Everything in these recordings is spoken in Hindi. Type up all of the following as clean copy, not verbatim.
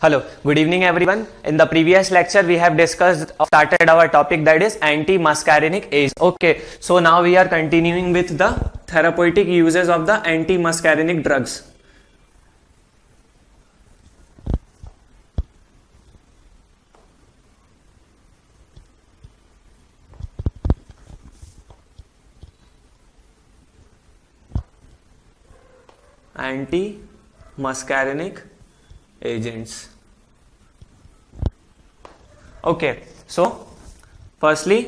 Hello, good evening everyone. In the previous lecture we have started our topic, that is anti-muscarinic agents. Okay, so now we are continuing with the therapeutic uses of the anti-muscarinic drugs. Anti-muscarinic agents. Okay, so firstly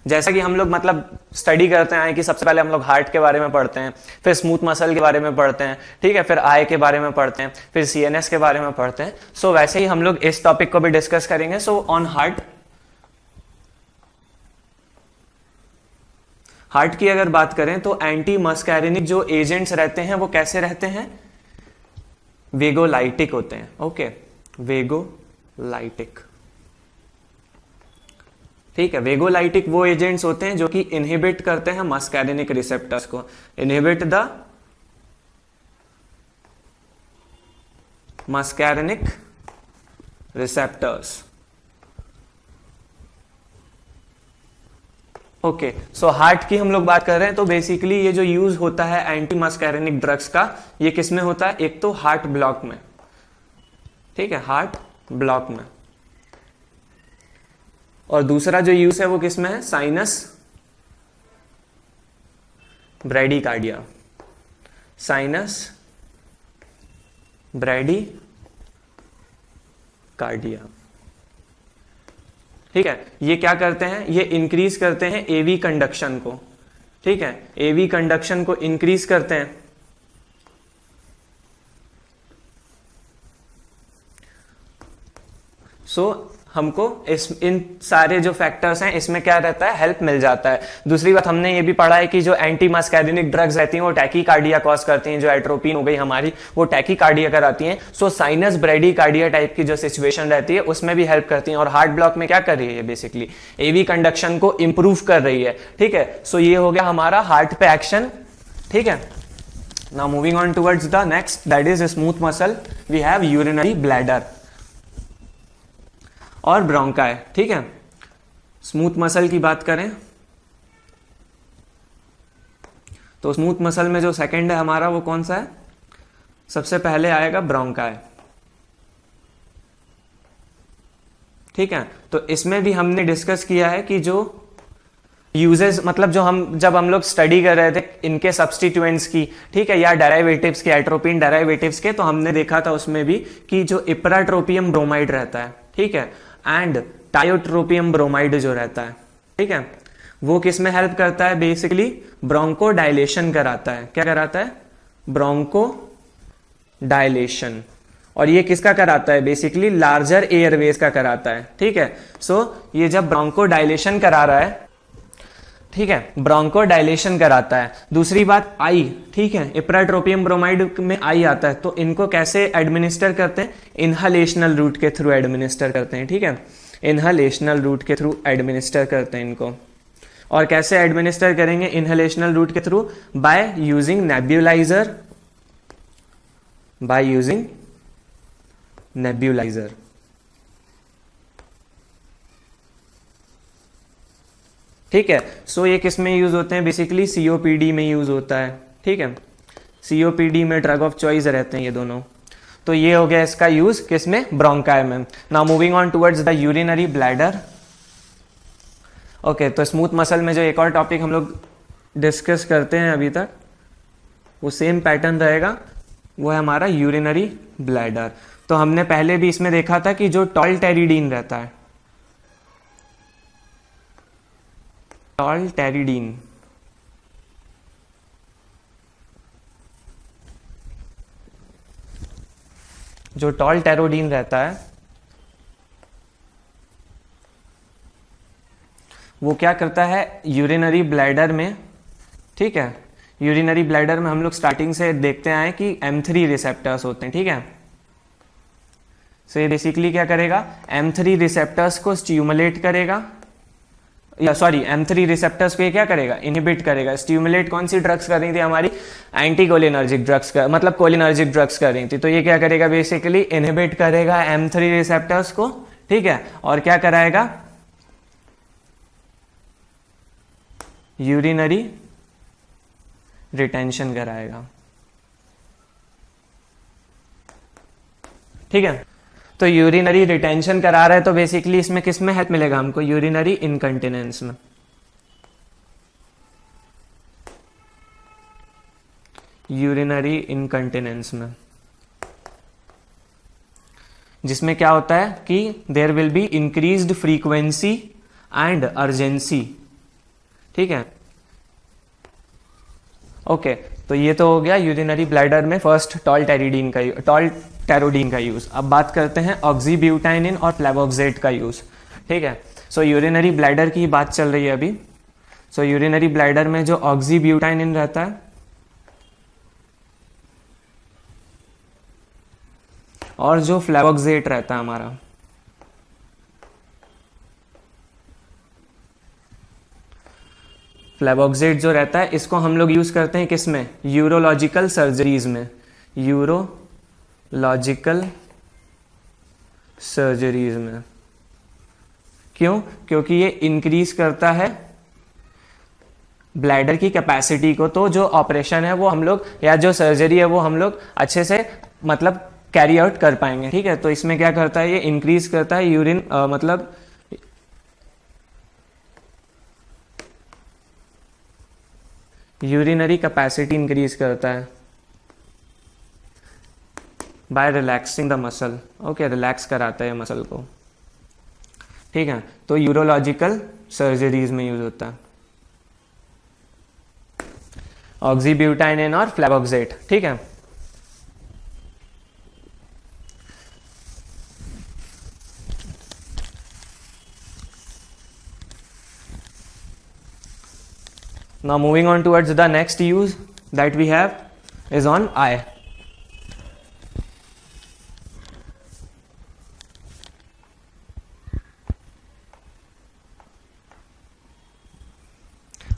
जैसा कि हम लोग मतलब स्टडी करते हैं कि सबसे पहले हम लोग हार्ट के बारे में पढ़ते हैं, फिर स्मूथ मसल के बारे में पढ़ते हैं, ठीक है, फिर आई के बारे में पढ़ते हैं, फिर सीएनएस के बारे में पढ़ते हैं. सो वैसे ही हम लोग इस टॉपिक को भी डिस्कस करेंगे. सो ऑन हार्ट की अगर बात करें तो एंटी मस्कैरिनिक जो एजेंट्स रहते हैं वो कैसे रहते हैं? वेगोलाइटिक होते हैं. ओके, वेगोलाइटिक, ठीक है. वेगोलाइटिक वो एजेंट्स होते हैं जो कि इनहिबिट करते हैं मस्कैरिनिक रिसेप्टर्स को. Inhibit the muscarinic receptors. Okay, so heart की हम लोग बात कर रहे हैं तो बेसिकली ये जो यूज होता है एंटी मस्कैरिनिक ड्रग्स का, ये किसमें होता है? एक तो हार्ट ब्लॉक में, ठीक है, हार्ट ब्लॉक में, और दूसरा जो यूज है वो किसमें है? Sinus bradycardia. साइनस ब्रैडीकार्डिया, ठीक है. ये क्या करते हैं? ये इंक्रीज करते हैं एवी कंडक्शन को, ठीक है, एवी कंडक्शन को इंक्रीज करते हैं. सो हमको इन सारे जो फैक्टर्स हैं इसमें क्या रहता है? हेल्प मिल जाता है. दूसरी बात हमने ये भी पढ़ा है कि जो एंटी मस्कैरिनिक ड्रग्स रहती हैं वो टैकीकार्डिया कॉज करती हैं. जो एट्रोपिन हो गई हमारी, वो टैकीकार्डिया कराती हैं. सो साइनस ब्रैडीकार्डिया टाइप की जो सिचुएशन रहती है उसमें भी हेल्प करती हैं. और हार्ट ब्लॉक में क्या कर रही है? बेसिकली एवी कंडक्शन को इंप्रूव कर रही है, ठीक है. सो ये हो गया हमारा हार्ट पे एक्शन, ठीक है. Now moving on towards the next, that is smooth muscle. We have urinary bladder और ब्रोंकाई, ठीक है. स्मूथ मसल की बात करें तो स्मूथ मसल में जो सेकंड है हमारा वो कौन सा है? सबसे पहले आएगा ब्रोंकाई, ठीक है. तो इसमें भी हमने डिस्कस किया है कि जो यूजेस मतलब जब हम लोग स्टडी कर रहे थे इनके सब्स्टिट्यूएंट्स की, ठीक है, या डेरिवेटिव्स के, एट्रोपिन डेरिवेटिव्स के, तो हमने देखा था उसमें भी कि जो इप्राट्रोपियम ब्रोमाइड रहता है, ठीक है, एंड टायोट्रोपियम ब्रोमाइड जो रहता है, ठीक है, वो किस में हेल्प करता है? बेसिकली ब्रोंको डायलेशन कराता है. क्या कराता है? Bronchodilation. और ये किसका कराता है? बेसिकली लार्जर एयरवेज का कराता है, ठीक है. सो ये जब ब्रोंको डायलेशन करा रहा है, ठीक है, ब्रोंको डायलेशन कराता है. दूसरी बात आई, ठीक है, इप्राट्रोपियम ब्रोमाइड में आई आता है, तो इनको कैसे एडमिनिस्टर करते हैं? इनहलेशनल रूट के थ्रू एडमिनिस्टर करते हैं, ठीक है, इनहलेशनल रूट के थ्रू एडमिनिस्टर करते हैं इनको. और कैसे एडमिनिस्टर करेंगे इनहलेशनल रूट के through? By using nebuliser, by using nebuliser, ठीक है. सो ये किस में यूज होते हैं? बेसिकली सीओपीडी में यूज होता है, ठीक है. सीओपीडी में ड्रग ऑफ चॉइस रहते हैं ये दोनों. तो ये हो गया इसका यूज किस में? ब्रोंकाई में. Now moving on towards the urinary bladder. Okay, तो स्मूथ मसल में जो एक और टॉपिक हम लोग डिस्कस करते हैं अभी तक, वो सेम पैटर्न रहेगा, वो है हमारा यूरिनरी ब्लैडर. तो हमने पहले भी इसमें देखा था कि जो टॉलटेरिडीन रहता है, टॉलटेरिडीन, जो टॉलटेरोडीन रहता है वो क्या करता है? यूरिनरी ब्लैडर में, ठीक है, यूरिनरी ब्लैडर में हम लोग स्टार्टिंग से देखते आए कि M3 रिसेप्टर्स होते हैं, ठीक है. सो ये बेसिकली क्या करेगा? M3 रिसेप्टर्स को स्टिमुलेट करेगा या सॉरी M3 रिसेप्टर्स को ये क्या करेगा, इनहिबिट करेगा। स्टिमुलेट कौन सी ड्रग्स कर रही थी हमारी, एंटी कोलिनर्जिक ड्रग्स का मतलब कोलिनर्जिक ड्रग्स कर रही थी, तो ये क्या करेगा बेसिकली इनहिबिट करेगा M3 रिसेप्टर्स को, ठीक है, और क्या कराएगा, यूरिनरी रिटेंशन कराएगा, ठीक है। तो यूरिनरी रिटेंशन करा रहा है, तो बेसिकली इसमें किस में हेल्प मिलेगा हमको, यूरिनरी इनकंटिनेंस में। यूरिनरी इनकंटिनेंस में, जिसमें क्या होता है कि there will be increased frequency and urgency, ठीक है, ओके। तो ये तो हो गया यूरिनरी ब्लैडर में फर्स्ट टॉल्टेरोडीन का यूज। अब बात करते हैं ऑक्सीब्यूटाइनिन और फ्लेवोक्सेट का यूज, ठीक है। सो यूरिनरी ब्लैडर की बात चल रही है अभी। सो यूरिनरी ब्लैडर में जो ऑक्सीब्यूटाइनिन रहता है और जो फ्लेवोक्सेट रहता है हमारा, फ्लेवोक्सेट जो रहता है इसको हम लोग यूज करते हैं किस में, यूरोलॉजिकल सर्जरीज में, यूरोलॉजिकल सर्जरीज में। क्यों, क्योंकि ये इंक्रीज करता है ब्लैडर की कैपेसिटी को, तो जो ऑपरेशन है वो हम लोग या जो सर्जरी है वो हम लोग अच्छे से मतलब कैरी आउट कर पाएंगे, ठीक है। तो इसमें क्या करता है, ये इंक्रीज करता है यूरिन मतलब यूरिनरी कैपेसिटी इंक्रीज करता है by relaxing the muscle, okay, relax कराता है मसल को, ठीक है। तो यूरोलॉजिकल सर्जरीज में यूज होता है ऑक्सीब्यूटाइनिन और फ्लेवोक्सेट, ठीक है। Now moving on towards the next use that we have is on eye.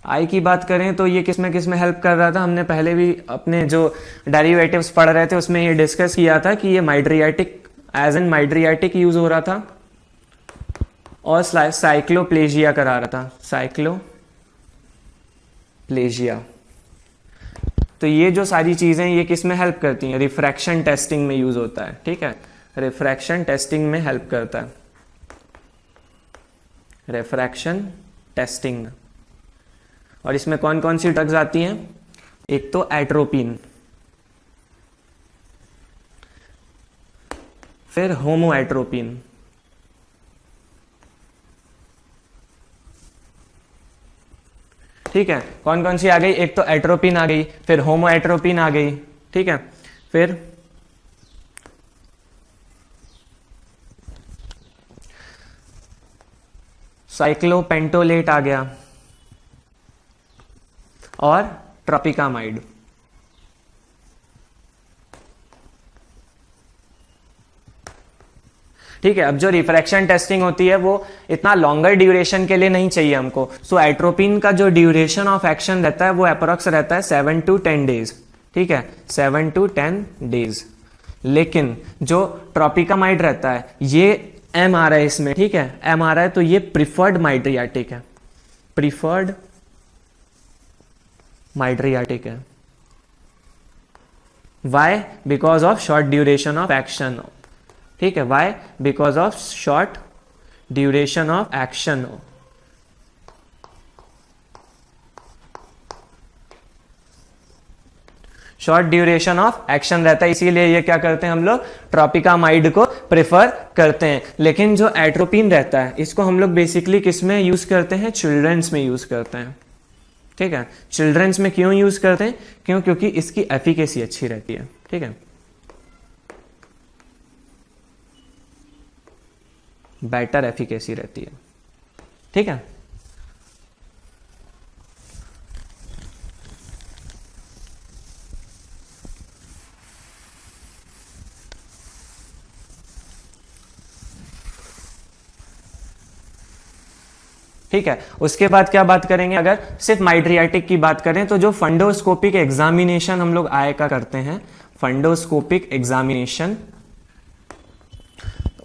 आई की बात करें तो ये किस में हेल्प कर रहा था, हमने पहले भी अपने जो डेरिवेटिव्स पढ़ रहे थे उसमें ये डिस्कस किया था कि ये mydriatic as an mydriatic use हो रहा था और साइक्लोप्लेजिया करा रहा था, साइक्लोप्लेजिया। तो ये जो सारी चीजें ये किस में हेल्प करती हैं, रिफ्रैक्शन टेस्टिंग में यूज होता है, ठीक है, रिफ्रैक्शन टेस्टिंग में हेल्प करता है, रिफ्रैक्शन टेस्टिंग में। और इसमें कौन कौन सी ड्रग्स आती हैं, एक तो एट्रोपिन, फिर होमोएट्रोपिन, ठीक है। कौन कौन सी आ गई, एक तो एट्रोपिन आ गई, फिर होमोएट्रोपिन आ गई, ठीक है, फिर साइक्लोपेंटोलेट आ गया और ट्रोपिकामाइड। ठीक है, अब जो रिफ्रैक्शन टेस्टिंग होती है वो इतना लॉन्गर ड्यूरेशन के लिए नहीं चाहिए हमको। सो एट्रोपिन का जो ड्यूरेशन ऑफ एक्शन रहता है वो अप्रोक्स रहता है 7 to 10 डेज, ठीक है, 7 to 10 डेज। लेकिन जो ट्रोपिकामाइड रहता है ये एम आ रहा है इसमें, ठीक है, एम आ रहा है, तो ये प्रिफर्ड माइड्रियाटिक है, प्रिफर्ड माइड्रियाटिक है। Why, because of short duration of action, ठीक है, why, because of short duration of action. Short duration of action रहता है, इसीलिए ये क्या करते हैं हम लोग, ट्रोपिकामाइड को प्रेफर करते हैं। लेकिन जो एट्रोपिन रहता है इसको हम लोग बेसिकली किस में यूज करते हैं, चिल्ड्रंस में यूज करते हैं, ठीक है। चिल्ड्रंस में क्यों यूज करते हैं, क्यों, क्योंकि इसकी एफिकेसी अच्छी रहती है, ठीक है, बेटर एफिकेसी रहती है, ठीक है। ठीक है। उसके बाद क्या बात करेंगे, अगर सिर्फ माइड्रियाटिक की बात करें तो जो फंडोस्कोपिक एग्जामिनेशन हम लोग आय का करते हैं, फंडोस्कोपिक एग्जामिनेशन,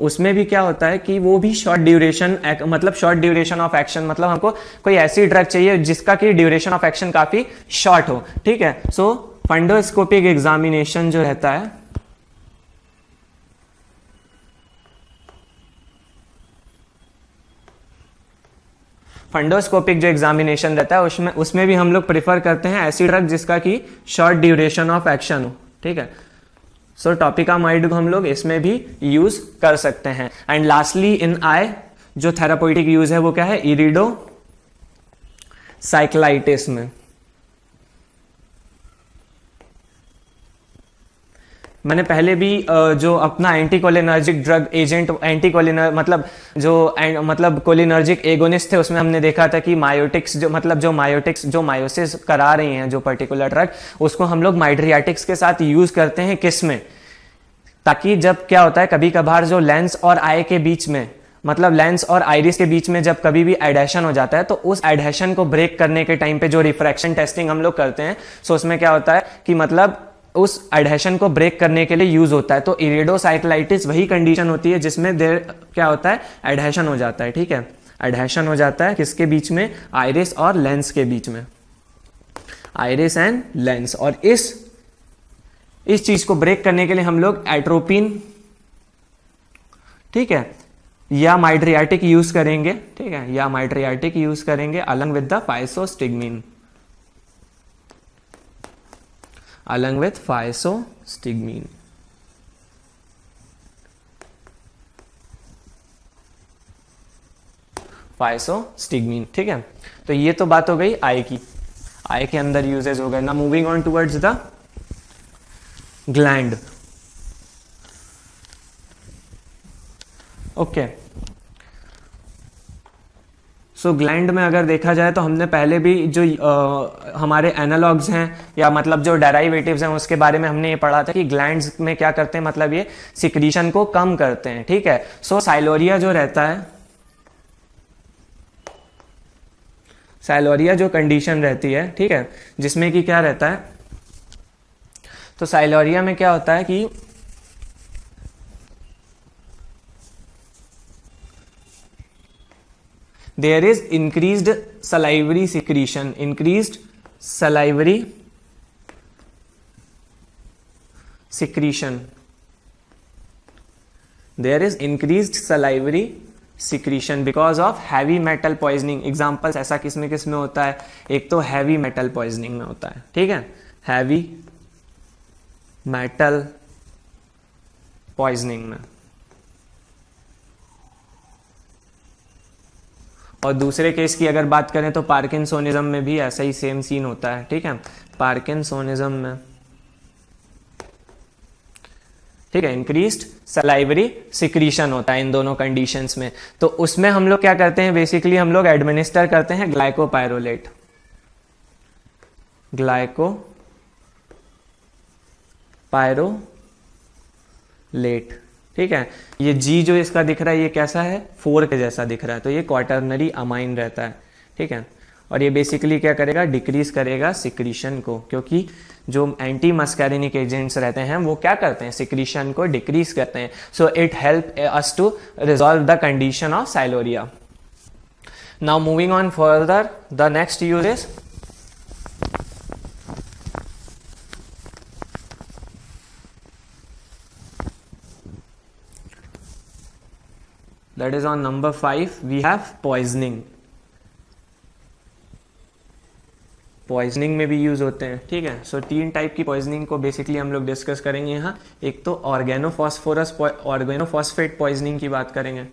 उसमें भी क्या होता है कि वो भी शॉर्ट ड्यूरेशन, मतलब शॉर्ट ड्यूरेशन ऑफ एक्शन, मतलब हमको कोई ऐसी ड्रग चाहिए जिसका कि ड्यूरेशन ऑफ एक्शन काफी शॉर्ट हो, ठीक है। सो फंडोस्कोपिक एग्जामिनेशन जो रहता है, फंडोस्कोपिक जो एग्जामिनेशन रहता है उसमें भी हम लोग प्रिफर करते हैं ऐसी ड्रग जिसका कि शॉर्ट ड्यूरेशन ऑफ एक्शन हो, ठीक है। सो टॉपिकामाइड को हम लोग इसमें भी यूज कर सकते हैं। एंड लास्टली इन आई जो थेरापेटिक यूज है वो क्या है, इरिडो साइक्लाइटिस में। मैंने पहले भी जो अपना एंटीकोलिनर्जिक ड्रग एजेंट, मतलब जो कोलिनर्जिक एगोनिस्ट थे, उसमें हमने देखा था कि मायोटिक्स जो मायोसिस करा रही हैं जो पर्टिकुलर ड्रग, उसको हम लोग माइड्रियाटिक्स के साथ यूज करते हैं, किस में, ताकि जब क्या होता है कभी कभार जो लेंस और आई के बीच में, मतलब लेंस और आइरिस के बीच में जब कभी भी एडेशन हो जाता है तो उस एडेशन को ब्रेक करने के टाइम पे जो रिफ्रैक्शन टेस्टिंग हम लोग करते हैं, सो उसमें क्या होता है कि मतलब उस एडेशन को ब्रेक करने के लिए यूज होता है। तो इरिडोसाइक्लाइटिस वही कंडीशन होती है जिसमें देर क्या होता है, एडेशन हो जाता है, ठीक है। एडेशन हो जाता है किसके बीच में, आइरिस और लेंस के बीच में, आइरिस एंड लेंस। और इस चीज को ब्रेक करने के लिए हम लोग एट्रोपिन, ठीक है, या माइड्रियाटिक यूज करेंगे, ठीक है, या माइड्रियाटिक यूज करेंगे along with the physostigmine, along with physostigmine। Physostigmine, ठीक है। तो ये तो बात हो गई आई की, आई के अंदर यूजेस हो गए। ना moving on towards the gland, okay. So gland में अगर देखा जाए तो हमने पहले भी जो हमारे एनालॉग्स हैं या मतलब जो डेराइवेटिव्स हैं उसके बारे में हमने ये पढ़ा था कि ग्लैंड्स में क्या करते हैं, मतलब ये सिक्रीशन को कम करते हैं, ठीक है। सो साइलोरिया जो रहता है, साइलोरिया जो कंडीशन रहती है, ठीक है, जिसमें कि क्या रहता है, तो साइलोरिया में क्या होता है कि there is increased salivary secretion, increased salivary secretion, there is increased salivary secretion because of heavy metal poisoning। Examples ऐसा किसमें किसमें होता है, एक तो हैवी मेटल पॉइजनिंग में होता है, ठीक है, हैवी मेटल पॉइजनिंग में। और दूसरे केस की अगर बात करें तो पार्किंसोनिज्म में भी ऐसा ही सेम सीन होता है, ठीक है, पार्किंसोनिज्म में, ठीक है, इंक्रीज्ड सलाइवरी सिक्रीशन होता है इन दोनों कंडीशंस में। तो उसमें हम लोग क्या करते हैं, बेसिकली हम लोग एडमिनिस्टर करते हैं ग्लाइकोपायरोलेट, ग्लाइकोपायरोलेट, ठीक है। ये जी जो इसका दिख रहा है ये कैसा है, 4 के जैसा दिख रहा है, तो ये क्वाटर्नरी अमाइन रहता है, ठीक है। और ये बेसिकली क्या करेगा, डिक्रीज करेगा सिक्रीशन को, क्योंकि जो एंटी मस्कैरिनिक एजेंट्स रहते हैं वो क्या करते हैं, सिक्रीशन को डिक्रीज करते हैं। So it help us to resolve the condition of sialorrhoea. Now moving on further, the next use is that is on number 5 we have poisoning। Poisoning में भी यूज होते हैं, ठीक है। सो 3 टाइप की पॉइजनिंग को बेसिकली हम लोग डिस्कस करेंगे यहाँ। एक तो ऑर्गेनोफॉस्फेट पॉइजनिंग की बात करेंगे,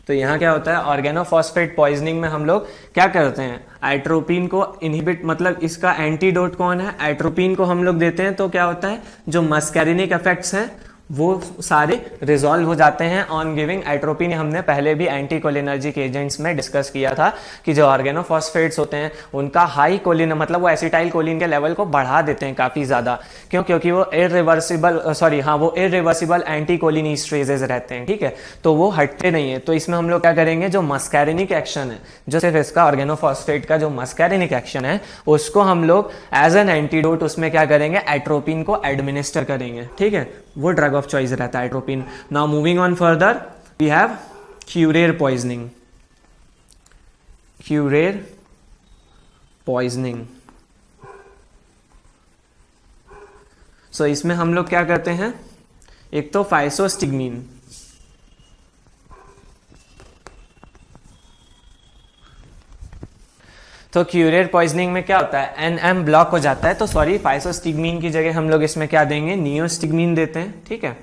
तो यहाँ क्या होता है, ऑर्गेनोफॉस्फेट पॉइजनिंग में हम लोग क्या करते हैं, एट्रोपिन को इनहिबिट, मतलब इसका एंटीडोट कौन है, एट्रोपिन को हम लोग देते हैं। तो क्या होता है, जो मस्कैरिनिक इफेक्ट्स हैं वो सारे रिजॉल्व हो जाते हैं ऑन गिविंग एट्रोपिन। हमने पहले भी एंटी कोलिनर्जिक एजेंट्स में डिस्कस किया था कि जो ऑर्गेनोफॉस्फेट्स होते हैं उनका हाई कोलिन मतलब वो एसिटाइल कोलिन के लेवल को बढ़ा देते हैं काफी ज्यादा, क्योंकि वो इरिवर्सिबल एंटी कोलिनिस्ट्रेजेस रहते हैं, ठीक है, तो वो हटते नहीं है। तो इसमें हम लोग क्या करेंगे, जो मस्कैरिनिक एक्शन है, जो सिर्फ इसका ऑर्गेनोफॉस्फेट का जो मस्कैरिनिक एक्शन है उसको हम लोग एज एन एंटीडोट उसमें क्या करेंगे, एट्रोपिन को एडमिनिस्टर करेंगे, ठीक है, वो ड्रग ऑफ चॉइस रहता है atropine. Now moving on further we have curare poisoning. Curare poisoning, so इसमें हम लोग क्या करते हैं, एक तो फाइसोस्टिग्मीन, तो क्यूरेर पॉइजनिंग में क्या होता है, एनएम ब्लॉक हो जाता है, तो सॉरी फाइसोस्टिग्मीन की जगह हम लोग इसमें क्या देंगे, नियोस्टिग्मीन देते हैं, ठीक है,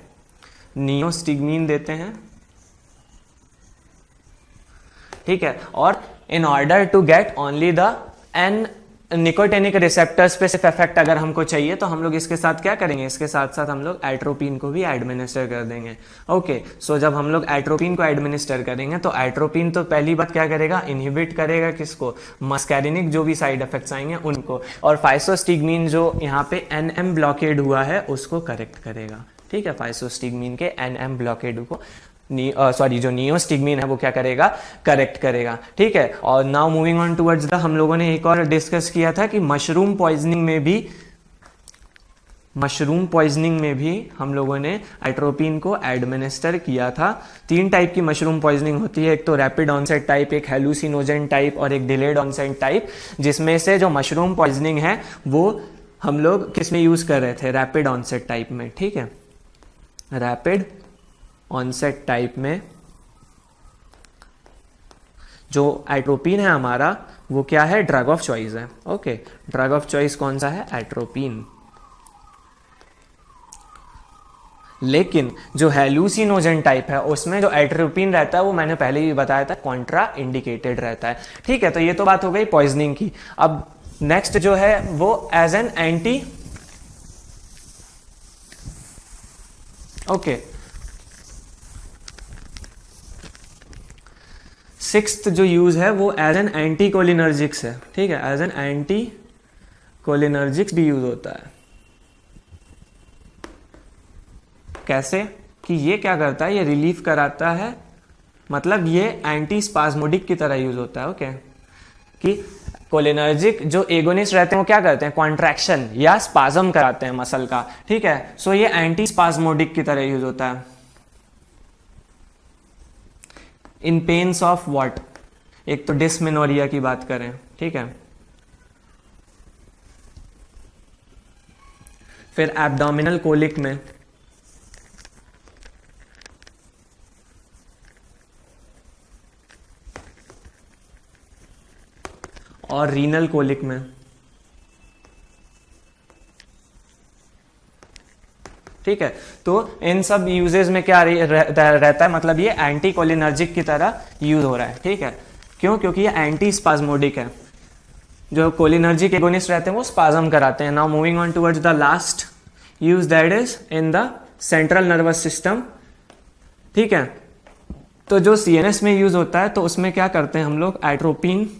नियोस्टिग्मीन देते हैं, ठीक है। और in order to get only the N nicotinic receptors पे सिर्फ इफेक्ट अगर हमको चाहिए तो हम लोग इसके साथ क्या करेंगे, इसके साथ साथ हम लोग एट्रोपिन को भी एडमिनिस्टर कर देंगे। ओके, सो जब हम लोग एट्रोपिन को एडमिनिस्टर करेंगे तो एट्रोपिन तो पहली बात क्या करेगा, इनहिबिट करेगा किसको, मस्कैरिनिक जो भी साइड इफेक्ट्स आएंगे उनको, और फाइसोस्टिग्मीन जो यहाँ पे एनएम ब्लॉकेड हुआ है उसको करेक्ट करेगा, ठीक है, फाइसोस्टिग्मीन के एनएम ब्लॉकेड को जो नियोस्टिग्मीन है वो क्या करेगा, करेक्ट करेगा, ठीक है। और now moving on towards the, हम लोगों ने एक और डिस्कस किया था कि मशरूम पॉइजनिंग में भी हम लोगों ने एट्रोपिन को एडमिनिस्टर किया था। 3 टाइप की मशरूम पॉइजनिंग होती है, एक तो रैपिड ऑनसेट टाइप, एक हेलुसिनोजन टाइप और एक डिलेड ऑनसेट टाइप, जिसमें से जो मशरूम पॉइजनिंग है वो हम लोग किस में यूज कर रहे थे, रैपिड ऑनसेट टाइप में, ठीक है, रैपिड ऑनसेट टाइप में जो एट्रोपिन है हमारा वो क्या है, ड्रग ऑफ चॉइस है। ओके, ड्रग ऑफ चॉइस कौन सा है, एट्रोपिन। लेकिन जो हेलुसिनोजन टाइप है उसमें जो एट्रोपिन रहता है वो मैंने पहले भी बताया था कॉन्ट्रा इंडिकेटेड रहता है, ठीक है। तो ये तो बात हो गई पॉइजनिंग की। अब नेक्स्ट जो है वो as an anti, okay, sixth जो यूज है वो एज एन एंटी कोलिनर्जिक्स है, ठीक है, एज एन एंटी कोलिनर्जिक्स भी यूज होता है। कैसे कि ये क्या करता है, ये रिलीफ कराता है, मतलब ये एंटी स्पाज्मोडिक की तरह यूज होता है। ओके, कि कोलिनर्जिक जो एगोनिस्ट रहते हैं वो क्या करते हैं, कॉन्ट्रैक्शन या स्पाज्म कराते हैं मसल का, ठीक है, सो ये एंटी स्पाज्मोडिक की तरह यूज होता है। इन पेन्स ऑफ व्हाट, एक तो डिस्मेनोरिया की बात करें, ठीक है, फिर एब्डोमिनल कोलिक में, और रीनल कोलिक में, ठीक है। तो इन सब यूजेस में क्या रहता है, मतलब ये एंटी कोलिनर्जिक की तरह यूज हो रहा है, ठीक है। क्यों, क्योंकि ये एंटी स्पाज्मोडिक है, जो कोलिनर्जिक एगोनिस्ट रहते हैं वो स्पाज्म कराते हैं। Now moving on towards the last use, that is in the central nervous system, ठीक है। तो जो सीएनएस में यूज होता है तो उसमें क्या करते हैं हम लोग, एट्रोपिन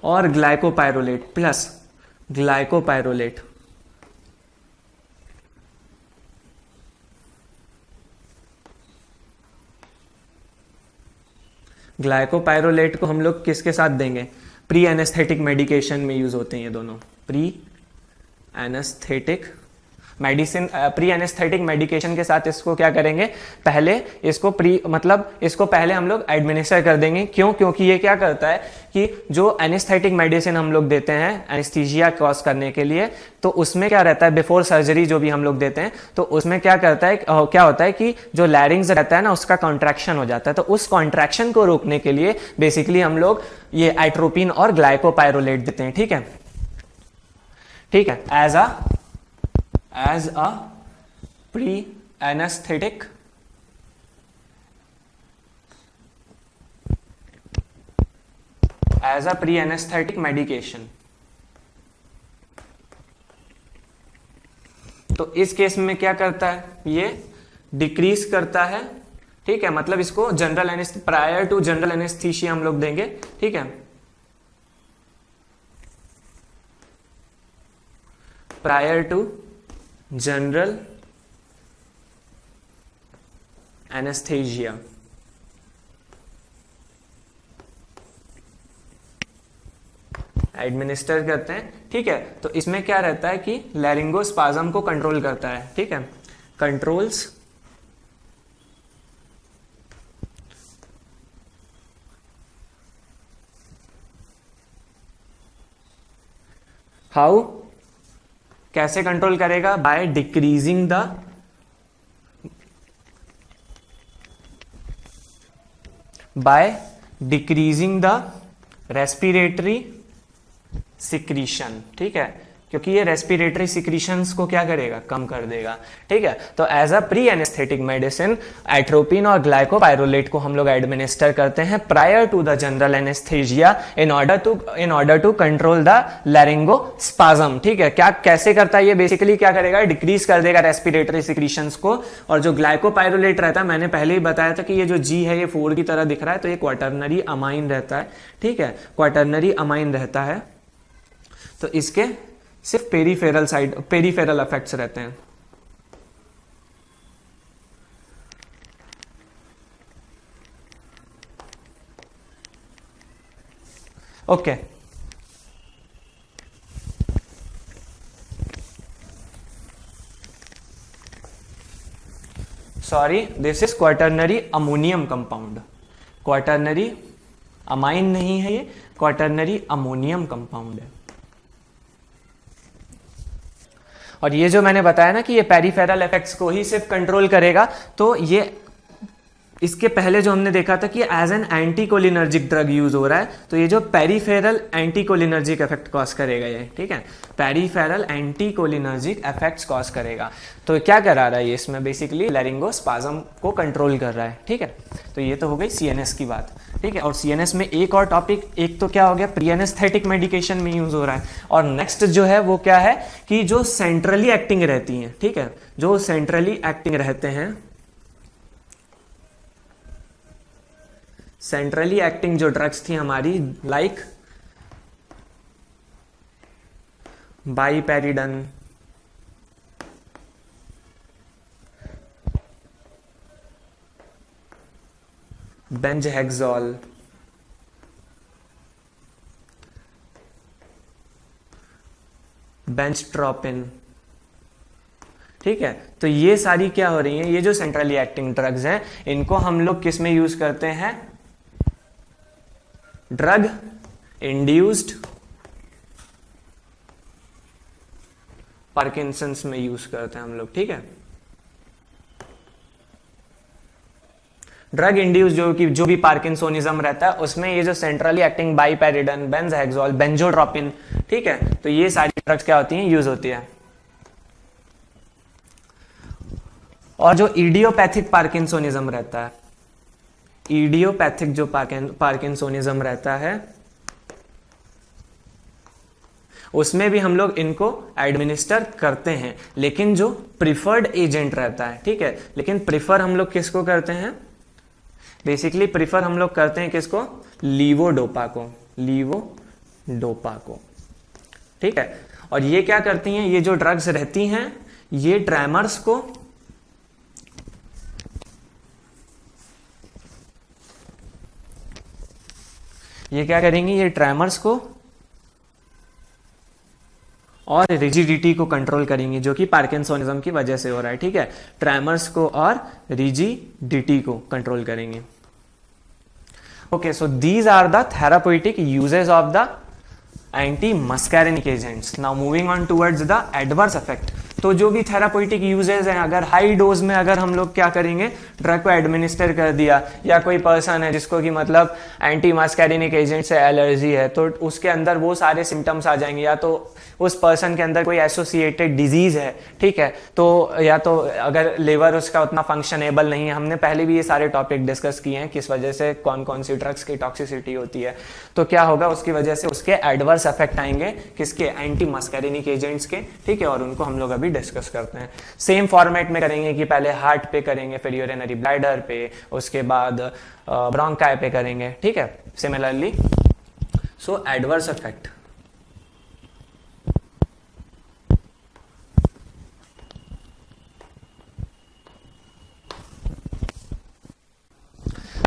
और ग्लाइकोपाइरोलेट प्लस ग्लाइकोपाइरोलेट, ग्लाइकोपाइरोलेट को हम लोग किसके साथ देंगे, प्री एनेस्थेटिक मेडिकेशन में यूज होते हैं ये दोनों, pre anaesthetic medicine, pre anaesthetic medication के साथ इसको क्या करेंगे, पहले इसको इसको पहले हम लोग एडमिनिस्टर कर देंगे। क्यों, क्योंकि ये क्या करता है कि जो एनेस्थेटिक मेडिसिन हम लोग देते हैं एनेस्थीसिया कॉज करने के लिए, तो उसमें क्या रहता है, बिफोर सर्जरी जो भी हम लोग देते हैं तो उसमें क्या करता है, क्या होता है कि जो लैरिंग्स रहता है ना उसका कॉन्ट्रैक्शन हो जाता है, तो उस कॉन्ट्रैक्शन को रोकने के लिए बेसिकली हम लोग ये एट्रोपिन और ग्लाइकोपाइरोलेट देते हैं, ठीक है, ठीक है, as a pre-anesthetic medication। तो इस केस में क्या करता है, ये डिक्रीज करता है, ठीक है, मतलब इसको general anaesthesia, prior to general anaesthesia हम लोग देंगे, ठीक है, prior to general anaesthesia. Administer करते हैं, ठीक है। तो इसमें क्या रहता है कि लैरिंगोस्पाज्म को कंट्रोल करता है, ठीक है, कंट्रोल्स हाउ, कैसे कंट्रोल करेगा, bye decreasing the respiratory secretion, ठीक है, क्योंकि ये रेस्पिरेटरी सिक्रीशंस को क्या करेगा, कम कर देगा, ठीक है। तो as a pre anaesthetic medicine atropine और ग्लाइकोपाइरोलेट को हम लोग एडमिनिस्टर करते हैं prior to the general anaesthesia in order to control the laryngospasm, ठीक है। क्या कैसे करता है ये, बेसिकली क्या करेगा, डिक्रीज कर देगा रेस्पिरेटरी सिक्रीशंस को। और जो ग्लाइकोपाइरोलेट रहता है, मैंने पहले ही बताया था कि ये जो जी है ये 4 की तरह दिख रहा है, तो ये क्वाटरनरी अमाइन रहता है, ठीक है, क्वाटरनरी अमाइन रहता है। तो इसके सिर्फ पेरीफेरल इफेक्ट्स रहते हैं। Okay, sorry, this is quaternary ammonium compound, quaternary amine नहीं है, ये क्वाटरनरी अमोनियम कंपाउंड है। और ये जो मैंने बताया ना कि ये पेरिफेरल इफेक्ट्स को ही सिर्फ कंट्रोल करेगा, तो ये इसके पहले जो हमने देखा था कि as an anticholinergic drug use हो रहा है, तो ये जो पेरिफेरल एंटीकोलिनर्जिक इफेक्ट कॉज करेगा ये, ठीक है, पेरिफेरल एंटीकोलिनर्जिक इफेक्ट्स कॉज करेगा। तो क्या करा रहा है ये, इसमें बेसिकली लैरिंगोस्पाज्म को कंट्रोल कर रहा है, ठीक है। तो ये तो हो गई सीएनएस की बात, ठीक है। और सीएनएस में एक और टॉपिक, एक तो क्या हो गया, प्री एनेस्थेटिक मेडिकेशन में यूज हो रहा है, और नेक्स्ट जो है वो क्या है कि जो सेंट्रली एक्टिंग रहती हैं, ठीक है, जो सेंट्रली एक्टिंग रहते हैं, सेंट्रली एक्टिंग जो ड्रग्स थी हमारी, लाइक बाइपेरिडन, बेंजहेक्सोल, बेंचट्रोपिन, ठीक है। तो ये सारी क्या हो रही हैं, ये जो सेंट्रली एक्टिंग ड्रग्स हैं, इनको हम लोग किस में यूज करते हैं, ड्रग इंड्यूस्ड पार्किंसंस में यूज करते हैं हम लोग, ठीक है। ड्रग इंड्यूस जो भी पार्किंसोनिज्म रहता है, उसमें ये जो सेंट्रली एक्टिंग बाइपेरिडन, बेंजहेक्सोल, बेंजोट्रोपिन, ठीक है, तो ये सारी ड्रग्स क्या होती हैं, यूज होती है। और जो इडियोपैथिक पार्किंसोनिज्म रहता है, इडियोपैथिक जो पार्किंसोनिज्म रहता है, उसमें भी हम लोग इनको एडमिनिस्टर करते हैं, लेकिन जो प्रिफर्ड एजेंट रहता है, ठीक है, लेकिन प्रिफर हम लोग किसको करते हैं, बेसिकली प्रिफर हम लोग करते हैं किसको, लीवोडोपा को, ठीक है। और ये क्या करती हैं, ये जो ड्रग्स रहती हैं, ये ट्रेमर्स को, ये क्या करेंगी, ये ट्रेमर्स को और रिजिडिटी को कंट्रोल करेंगी, जो कि पार्किंसोनिज्म की वजह से हो रहा है, ठीक है। ट्रेमर्स को और रिजिडिटी को कंट्रोल करेंगे। Okay, so these are the therapeutic uses of the antimuscarinic agents. Now moving on towards the adverse effect. तो जो भी थेराप्यूटिक यूजेस हैं, अगर हाई डोज में अगर हम लोग क्या करेंगे, ड्रग को एडमिनिस्टर कर दिया, या कोई पर्सन है जिसको कि मतलब एंटी मस्कैरिनिक एजेंट से एलर्जी है, तो उसके अंदर वो सारे सिम्टम्स आ जाएंगे, या तो उस पर्सन के अंदर कोई एसोसिएटेड डिजीज है, ठीक है, तो या तो अगर लिवर उसका उतना फंक्शनेबल नहीं है, हमने पहले भी ये सारे टॉपिक डिस्कस किए हैं किस वजह से कौन कौन सी ड्रग्स की टॉक्सिसिटी होती है, तो क्या होगा, उसकी वजह से उसके एडवर्स इफेक्ट आएंगे, किसके, एंटी मस्कैरिनिक एजेंट्स के, ठीक है, और उनको हम लोग अभी डिस्कस करते हैं। सेम फॉर्मेट में करेंगे कि पहले हार्ट पे करेंगे, फिर यूरिनरी ब्लैडर पे, उसके बाद ब्रोंकाई पे करेंगे, ठीक है। Similarly so adverse effect,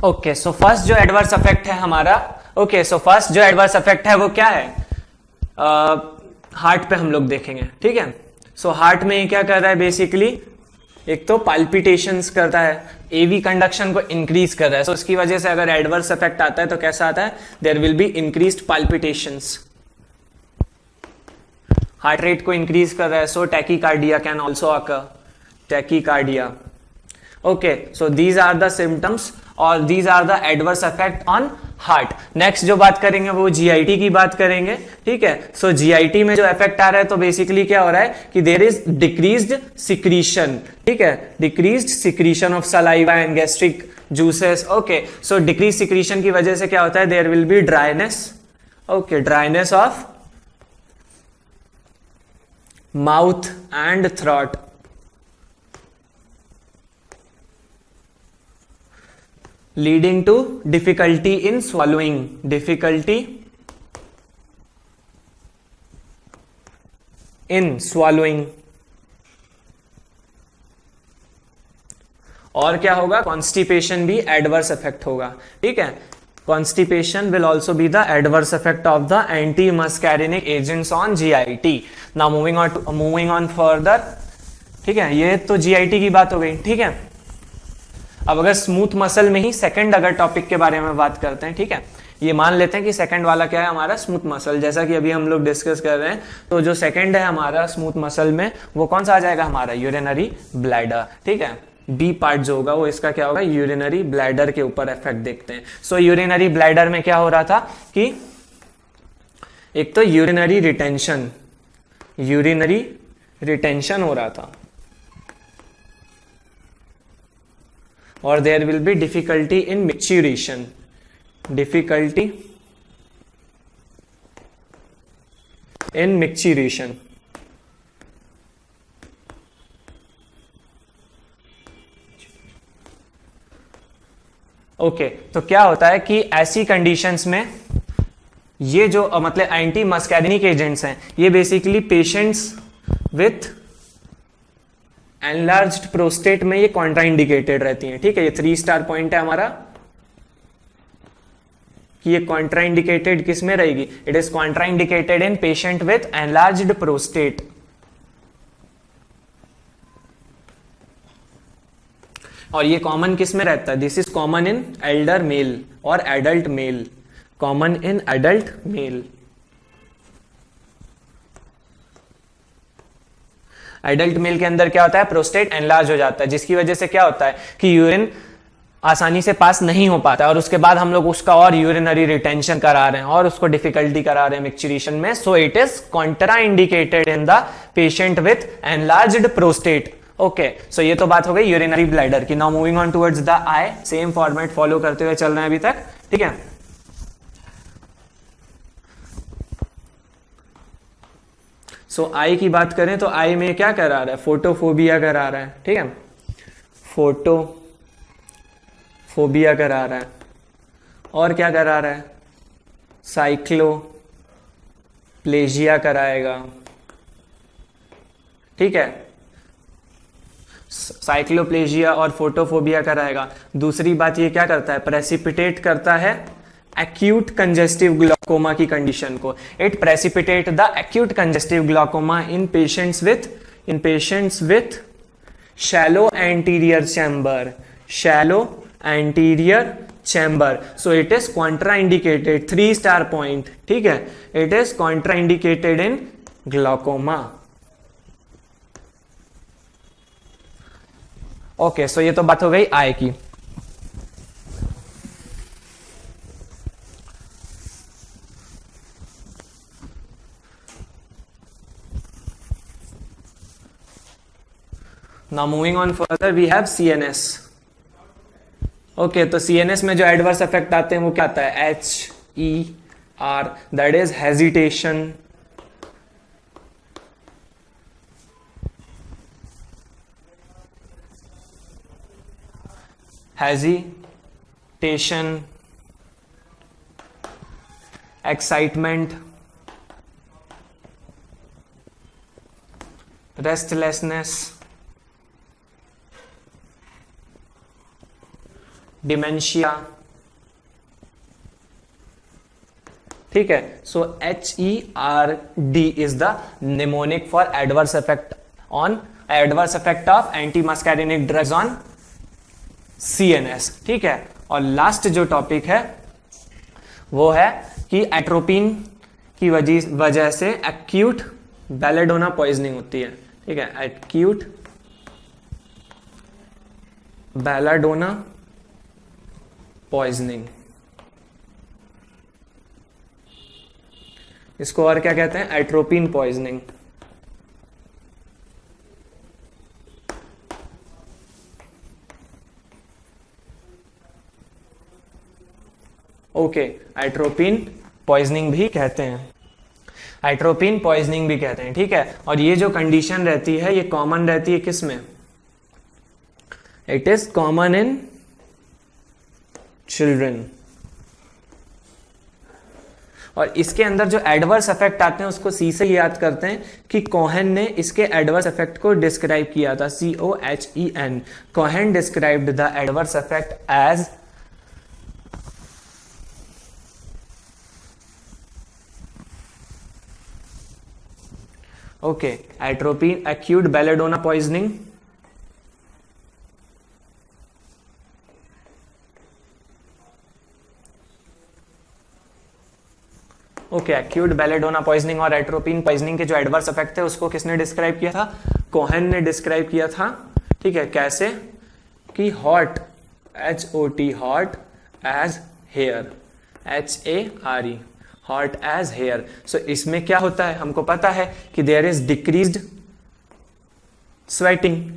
okay so first जो एडवर्स इफेक्ट है हमारा, ओके सो फर्स्ट जो एडवर्स इफेक्ट है वो क्या है, हार्ट पे हम लोग देखेंगे, ठीक है। सो हार्ट में क्या कर रहा है बेसिकली, एक तो पाल्पिटेशंस करता है, एवी कंडक्शन को इंक्रीज कर रहा है। सो इसकी वजह से अगर एडवर्स इफेक्ट आता है तो कैसा आता है, there will be increased palpitations, heart rate को इंक्रीज कर रहा है। So tachycardia can also occur, tachycardia, okay. So these are the symptoms और these are the adverse effect on heart. Next जो बात करेंगे वो जीआईटी की बात करेंगे, ठीक है। सो जीआईटी में जो इफेक्ट आ रहा है तो बेसिकली क्या हो रहा है कि देयर इज डिक्रीज्ड सिक्रीशन, ठीक है, decreased secretion of saliva and gastric juices, okay. So decrease secretion की वजह से क्या होता है, there will be dryness, okay, dryness of mouth and throat, leading to difficulty in swallowing, difficulty in swallowing। और क्या होगा, कॉन्स्टिपेशन भी एडवर्स इफेक्ट होगा, ठीक है। Constipation will also be the adverse effect of the antimuscarinic agents on GIT. Now moving on further, ठीक है। ये तो जीआईटी की बात हो गई, ठीक है। अब अगर स्मूथ मसल में ही सेकंड अगर टॉपिक के बारे में बात करते हैं, ठीक है, ये मान लेते हैं कि सेकंड वाला क्या है हमारा, स्मूथ मसल, जैसा कि अभी हम लोग डिस्कस कर रहे हैं। तो जो सेकंड है हमारा स्मूथ मसल में वो कौन सा आ जाएगा हमारा, यूरिनरी ब्लैडर, ठीक है। बी पार्ट जो होगा वो इसका क्या होगा, यूरिनरी ब्लैडर के ऊपर इफेक्ट देखते हैं। सो यूरिनरी ब्लैडर में क्या हो रहा था कि एक तो यूरिनरी रिटेंशन हो रहा था, और there will be difficulty in micturition, difficulty in micturition, okay. तो क्या होता है कि ऐसी कंडीशंस में ये जो मतलब एंटी मस्कैरिनिक एजेंट्स हैं ये basically patients with enlarged prostate में ये कॉन्ट्राइंडिकेटेड रहती हैं, ठीक है। ये 3 स्टार पॉइंट है हमारा कि ये कॉन्ट्राइंडिकेटेड किस में रहेगी, it is contraindicated in patient with enlarged prostate, और ये कॉमन किस में रहता है, this is common in elder male और adult male, common in adult male. Adult male के अंदर क्या होता है, प्रोस्टेट एनलार्ज हो जाता है, जिसकी वजह से क्या होता है कि यूरिन आसानी से पास नहीं हो पाता है, और उसके बाद हम लोग उसका और यूरिनरी रिटेंशन करा रहे हैं और उसको डिफिकल्टी करा रहे हैं मिक्चुरेशन में। So it is contraindicated in the patient with enlarged prostate, okay. So ये तो बात हो गई यूरिनरी ब्लैडर की। Now moving on towards the eye, same format follow करते हुए चल रहे हैं अभी तक, ठीक है। सो आई की बात करें तो आई में क्या करा रहा है, फोटोफोबिया करा रहा है, ठीक है, फोटोफोबिया करा रहा है, और क्या करा रहा है, साइक्लोप्लेजिया कराएगा, ठीक है, साइक्लोप्लेजिया और फोटोफोबिया कराएगा। दूसरी बात ये क्या करता है, प्रेसिपिटेट करता है एक्यूट कंजेस्टिव ग्लाकोमा की कंडीशन को, it precipitate the acute congestive glaucoma in patients with shallow anterior chamber, so it is contraindicated, 3 star point, ठीक है, it is contraindicated in glaucoma, okay. So ये तो बात हो गई आई की। Now moving on further we have CNS, okay. तो CNS में जो एडवर्स इफेक्ट आते हैं वो क्या आता है, HER, that is hesitation, hesitation, excitement, restlessness, dementia. ठीक है, सो HERD is the mnemonic for adverse effect of anti muscarinic drugs on CNS। ठीक है, और लास्ट जो टॉपिक है वो है कि एट्रोपिन की वजह से एक्यूट बेलेडोना पॉइजनिंग होती है। ठीक है, एक्यूट बेलाडोना पॉइजनिंग, इसको और क्या कहते हैं? Atropine poisoning. Okay, atropine poisoning भी कहते हैं, एट्रोपिन पॉइजनिंग भी कहते हैं। ठीक है, और ये जो कंडीशन रहती है ये कॉमन रहती है किस में? It is common in children. और इसके अंदर जो एडवर्स इफेक्ट आते हैं उसको सी से याद करते हैं कि कोहेन ने इसके एडवर्स इफेक्ट को डिस्क्राइब किया था, COHEN। Cohen described the adverse effect as atropine acute belladonna poisoning, acute belladonna poisoning और एट्रोपिन पॉइजनिंग के जो एडवर्स इफेक्ट थे उसको किसने डिस्क्राइब किया था? कोहेन ने डिस्क्राइब किया था। ठीक है, कैसे? कि hot, HOT, hot as hare, HARE, hot as hare. So इसमें क्या होता है? हमको पता है कि देयर इज डिक्रीज्ड स्वेटिंग।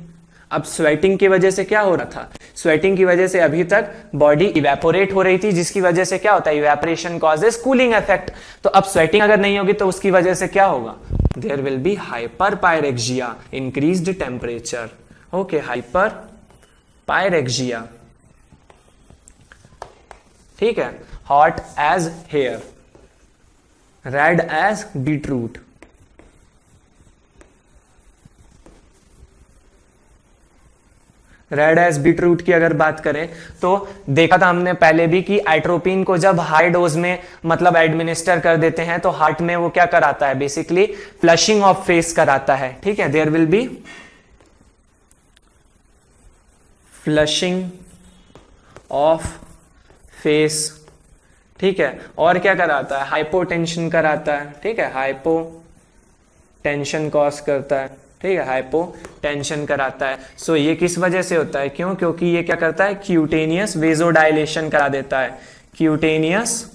अब स्वेटिंग की वजह से क्या हो रहा था? स्वेटिंग की वजह से अभी तक बॉडी इवेपोरेट हो रही थी, जिसकी वजह से क्या होता है? Evaporation causes cooling effect. तो अब स्वेटिंग अगर नहीं होगी तो उसकी वजह से क्या होगा? There will be hyperpyrexia, increased temperature. Okay, hyperpyrexia. ठीक है, hot as hare, red as beetroot, red as beetroot की अगर बात करें तो देखा था हमने पहले भी कि एट्रोपिन को जब हाई डोज में मतलब एडमिनिस्टर कर देते हैं तो हार्ट में वो क्या कराता है? बेसिकली फ्लशिंग ऑफ फेस कराता है। ठीक है, there will be flushing of face. ठीक है, और क्या कराता है? हाइपोटेंशन कराता है। ठीक है, हाइपोटेंशन कॉज करता है। ठीक है, हाइपोटेंशन कराता है। सो ये किस वजह से होता है? क्यों? क्योंकि ये क्या करता है? क्यूटेनियस वेजोडाइलेशन करा देता है। क्यूटेनियस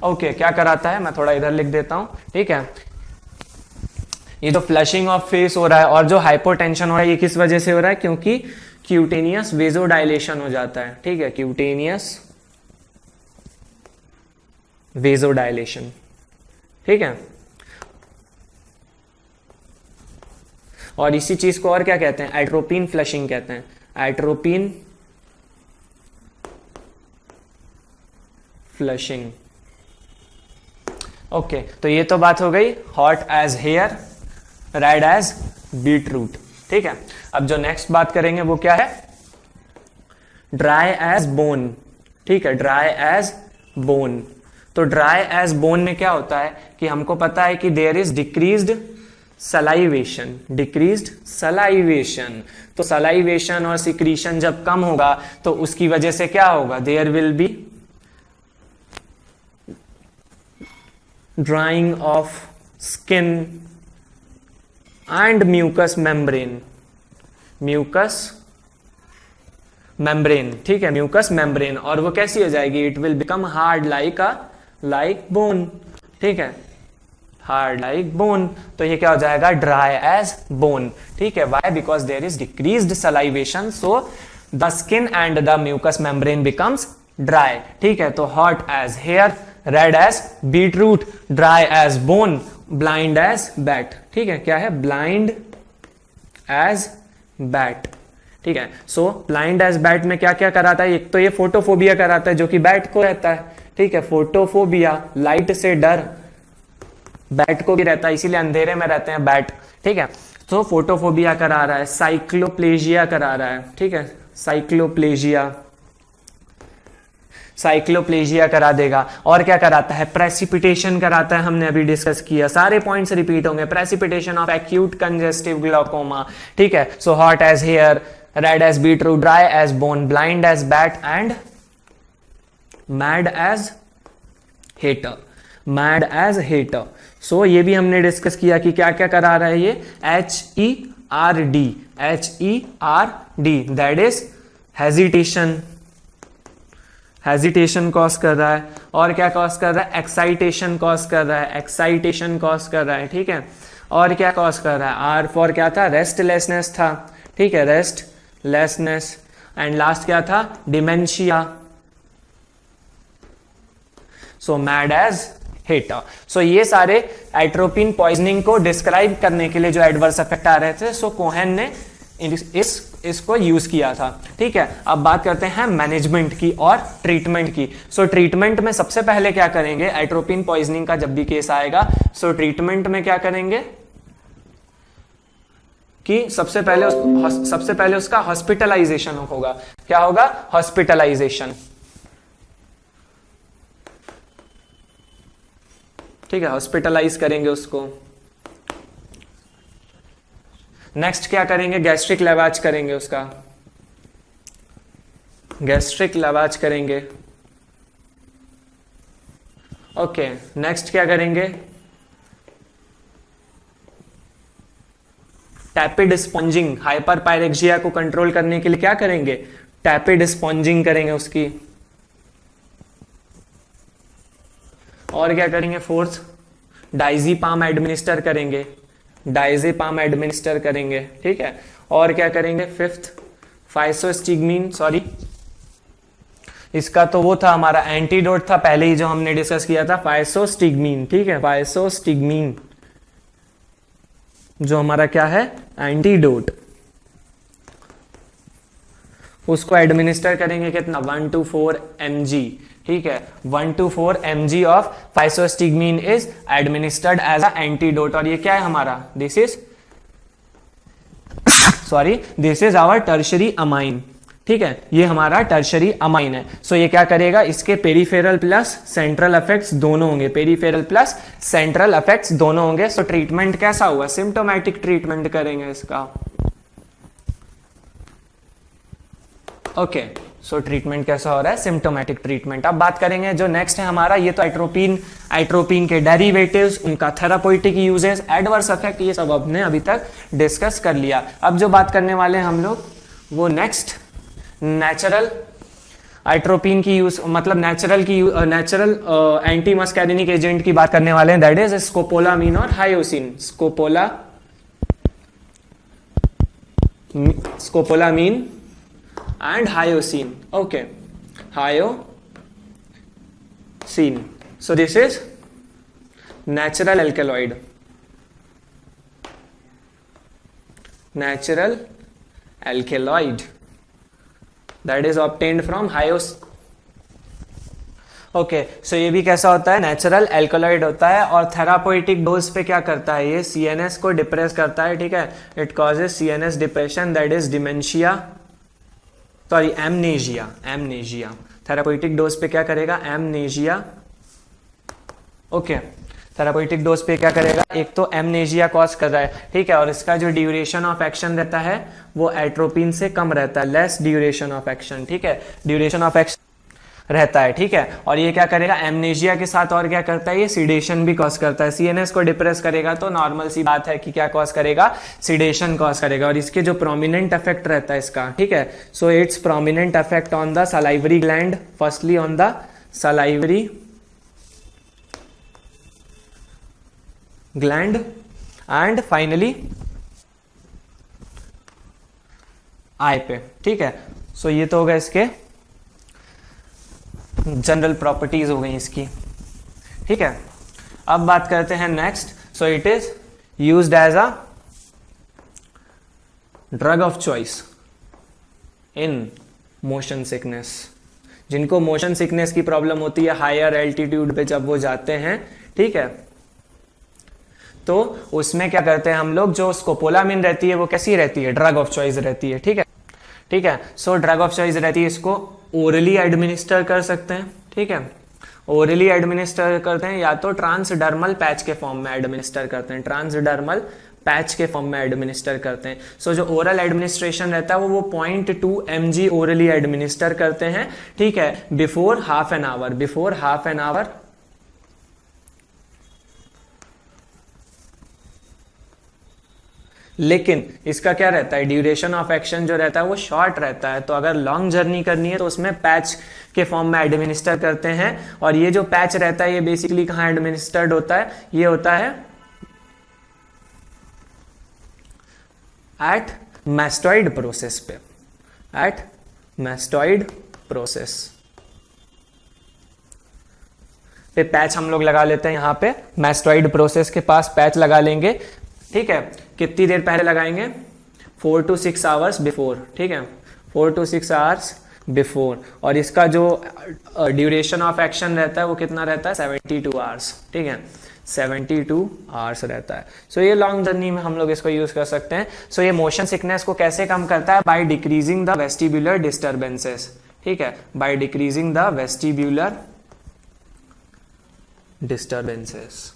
क्या कराता है? मैं थोड़ा इधर लिख देता हूं। ठीक है, ये जो फ्लशिंग ऑफ फेस हो रहा है और जो हाइपोटेंशन हो रहा है ये किस वजह से हो रहा है? क्योंकि क्यूटेनियस वेजोडाइलेशन हो जाता है। ठीक है, क्यूटेनियस वेजोडाइलेशन। ठीक है, और इसी चीज को और क्या कहते हैं? एट्रोपिन फ्लशिंग कहते हैं। Atropine flushing. ओके, तो ये तो बात हो गई hot as hare, red as beetroot. ठीक है, अब जो नेक्स्ट बात करेंगे वो क्या है? Dry as bone. ठीक है, ड्राई एज बोन। तो ड्राई एज बोन में क्या होता है कि हमको पता है कि there is decreased salivation, decreased salivation. तो सलाइवेशन और सिक्रीशन जब कम होगा तो उसकी वजह से क्या होगा? There will be drying of skin and mucous membrane, mucous membrane. ठीक है, म्यूकस मेम्ब्रेन, और वो कैसी हो जाएगी? It will become hard like bone. ठीक है, हार्ड लाइक बोन। तो ये क्या हो जाएगा? Dry as bone. ठीक है, why? Because there is decreased salivation, so the skin and the mucous membrane becomes dry. ठीक है, तो hot as hare, red as beetroot, dry as bone, blind as bat. ठीक है, क्या है? Blind as bat. ठीक है। सो ब्लाइंड एज बैट में क्या क्या कराता है, एक तो ये फोटोफोबिया कराता है जो कि बैट को रहता है, ठीक है। फोटोफोबिया, लाइट से डर बैट को भी रहता है, इसीलिए अंधेरे में रहते हैं बैट, ठीक है। तो फोटोफोबिया करा रहा है, साइक्लोप्लेजिया करा रहा है, ठीक है, साइक्लोप्लेजिया करा देगा। और क्या कराता है, प्रेसिपिटेशन कराता है, हमने अभी डिस्कस किया, सारे पॉइंट्स रिपीट होंगे। Precipitation of acute congestive glaucoma, ठीक है। So hot as hare, red as beetroot, dry as bone, blind as bat and mad as hatter. So ये भी हमने डिस्कस किया कि क्या क्या करा रहा है ये, HERD, that is hesitation cause कर रहा है। और क्या कॉज कर रहा है, एक्साइटेशन कॉज कर रहा है, ठीक है। और क्या कॉज कर रहा है, R फॉर क्या था, रेस्टलेसनेस था, ठीक है, रेस्टलेसनेस। एंड लास्ट क्या था, dementia. So mad as hatter. So ये सारे एट्रोपिन पॉइजनिंग को डिस्क्राइब करने के लिए जो एडवर्स इफेक्ट आ रहे थे, सो कोहेन ने इसको यूज किया था, ठीक है। अब बात करते हैं मैनेजमेंट की और ट्रीटमेंट की। सो ट्रीटमेंट में सबसे पहले क्या करेंगे, एट्रोपिन पॉइजनिंग का जब भी केस आएगा, सो ट्रीटमेंट में क्या करेंगे कि सबसे पहले उसका हॉस्पिटलाइजेशन होगा। क्या होगा, हॉस्पिटलाइजेशन, ठीक है, हॉस्पिटलाइज करेंगे उसको। नेक्स्ट क्या करेंगे, गैस्ट्रिक लैवाज करेंगे उसका, ओके। नेक्स्ट क्या करेंगे, टैपिड स्पॉन्जिंग, हाइपर पायरेक्सिया को कंट्रोल करने के लिए क्या करेंगे, टैपिड स्पॉन्जिंग करेंगे उसकी। और क्या करेंगे, फोर्थ डाइजीपाम एडमिनिस्टर करेंगे, ठीक है। और क्या करेंगे, फिफ्थ फाइसोस्टिग्मीन, सॉरी इसका तो वो था हमारा एंटीडोट था पहले ही जो हमने डिस्कस किया था, फाइसोस्टिग्मीन, ठीक है, फाइसोस्टिग्मीन जो हमारा क्या है, एंटीडोट, उसको एडमिनिस्टर करेंगे कितना, 1 to 4 mg, ठीक है। 1 to 4 mg of physostigmine is administered as a antidote. और ये क्या है हमारा, this is our tertiary amine, ठीक है, ये हमारा टर्शरी अमाइन है। सो ये क्या करेगा, इसके पेरिफेरल प्लस सेंट्रल इफेक्ट्स दोनों होंगे, सो ट्रीटमेंट कैसा हुआ, सिम्टोमेटिक ट्रीटमेंट करेंगे इसका, ओके। सो ट्रीटमेंट कैसा हो रहा है, सिम्टोमेटिक ट्रीटमेंट। अब बात करेंगे जो नेक्स्ट है हमारा, ये तो एट्रोपिन के डेरिवेटिव्स, उनका थेराप्यूटिक यूजेस, एडवर्स इफेक्ट, ये सब हमने अभी तक डिस्कस कर लिया। अब जो बात करने वाले हैं हम लोग, वो नेक्स्ट नेचुरल एट्रोपिन की यूज, मतलब नेचुरल एंटी मस्कैरिनिक एजेंट की बात करने वाले हैं, दैट इज स्कोपोलामीन और hyoscine. Scopolamine and hyoscine, okay, hyoscine. So this is natural alkaloid that is obtained from okay. So ये भी कैसा होता है, नेचुरल एल्कलॉइड होता है। और थेराप्यूटिक डोज पे क्या करता है, ये CNS को डिप्रेस करता है, ठीक है। It causes CNS depression, that is dementia, sorry amnesia. Therapeutic dose पे क्या करेगा, एमनेजिया, ओके। थेराप्यूटिक डोज पे क्या करेगा, एक तो एमनेजिया कॉज कर रहा है, ठीक है। और इसका जो ड्यूरेशन ऑफ एक्शन रहता है वो एट्रोपिन से कम रहता है, लेस ड्यूरेशन ऑफ एक्शन, ठीक है, ड्यूरेशन ऑफ एक्शन रहता है, ठीक है। और ये क्या करेगा, एमनेजिया के साथ और क्या करता है, ये सिडेशन भी कॉज करता है। CNS को डिप्रेस करेगा तो नॉर्मल सी बात है कि क्या कॉज करेगा, सिडेशन कॉज करेगा। और इसके जो प्रोमिनेंट इफेक्ट रहता है इसका, ठीक है, so it's prominent effect on the salivary gland, firstly on the salivary gland and finally I पे, ठीक है। सो ये तो होगा इसके जनरल प्रॉपर्टीज हो गई इसकी, ठीक है। अब बात करते हैं next. So it is used as a drug of choice, in motion sickness. जिनको मोशन सिकनेस की प्रॉब्लम होती है हायर एल्टीट्यूड पे जब वो जाते हैं, ठीक है, तो उसमें क्या करते हैं हम लोग, जो स्कोपोलामिन रहती है वो कैसी रहती है, ड्रग ऑफ चॉइस रहती है, ठीक है, ठीक है। सो ड्रग ऑफ चॉइस रहती है, इसको ओरली एडमिनिस्टर कर सकते हैं, ठीक है, ओरली एडमिनिस्टर करते हैं या तो ट्रांसडर्मल पैच के फॉर्म में एडमिनिस्टर करते हैं, ट्रांसडर्मल पैच के फॉर्म में एडमिनिस्टर करते हैं। सो जो ओरल एडमिनिस्ट्रेशन रहता है वो 0.2 mg ओरली एडमिनिस्टर करते हैं, ठीक है, before half an hour, before half an hour. लेकिन इसका क्या रहता है, ड्यूरेशन ऑफ एक्शन जो रहता है वो शॉर्ट रहता है। तो अगर लॉन्ग जर्नी करनी है तो उसमें पैच के फॉर्म में एडमिनिस्टर करते हैं। और ये जो पैच रहता है ये बेसिकली कहां एडमिनिस्टर्ड होता है, ये होता है एट मैस्टॉइड प्रोसेस पे, एट मैस्टॉइड प्रोसेस पे पैच हम लोग लगा लेते हैं। यहां पे मैस्टॉइड प्रोसेस के पास पैच लगा लेंगे, ठीक है। कितनी देर पहले लगाएंगे, 4 to 6 आवर्स बिफोर, ठीक है, 4 to 6 आवर्स बिफोर। और इसका जो ड्यूरेशन ऑफ एक्शन रहता है वो कितना रहता है, 72 आवर्स, ठीक है, 72 आवर्स रहता है। सो ये लॉन्ग जर्नी में हम लोग इसको यूज कर सकते हैं। सो ये मोशन सिकनेस को कैसे कम करता है, by decreasing the vestibular disturbances, ठीक है, by decreasing the vestibular disturbances.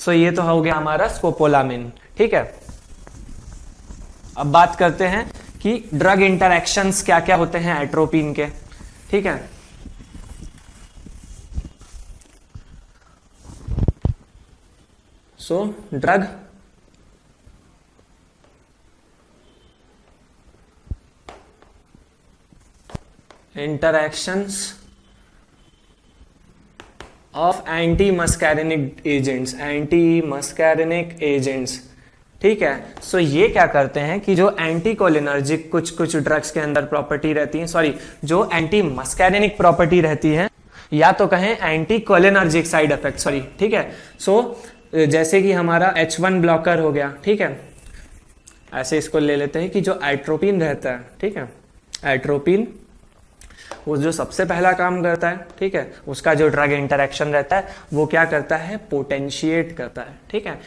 So ये तो हो गया हमारा स्कोपोलामिन, ठीक है। अब बात करते हैं कि ड्रग इंटरैक्शंस क्या क्या होते हैं एट्रोपिन के, ठीक है। So drug interactions of anti muscarinic agents, anti muscarinic agents, ठीक है। सो ये क्या करते हैं कि जो एंटी कोलिनर्जिक कुछ ड्रग्स के अंदर प्रॉपर्टी रहती है, सॉरी जो एंटी मस्कैरिनिक प्रॉपर्टी रहती है, या तो कहें anti cholinergic side effect, sorry, ठीक है। सो जैसे कि हमारा H1 ब्लॉकर हो गया, ठीक है, ऐसे इसको ले लेते हैं कि जो एट्रोपिन रहता है, ठीक है, एट्रोपिन वो जो सबसे पहला काम करता है, ठीक है, उसका जो ड्रग इंटरैक्शन रहता है वो क्या करता है, पोटेंशिएट करता है, ठीक है,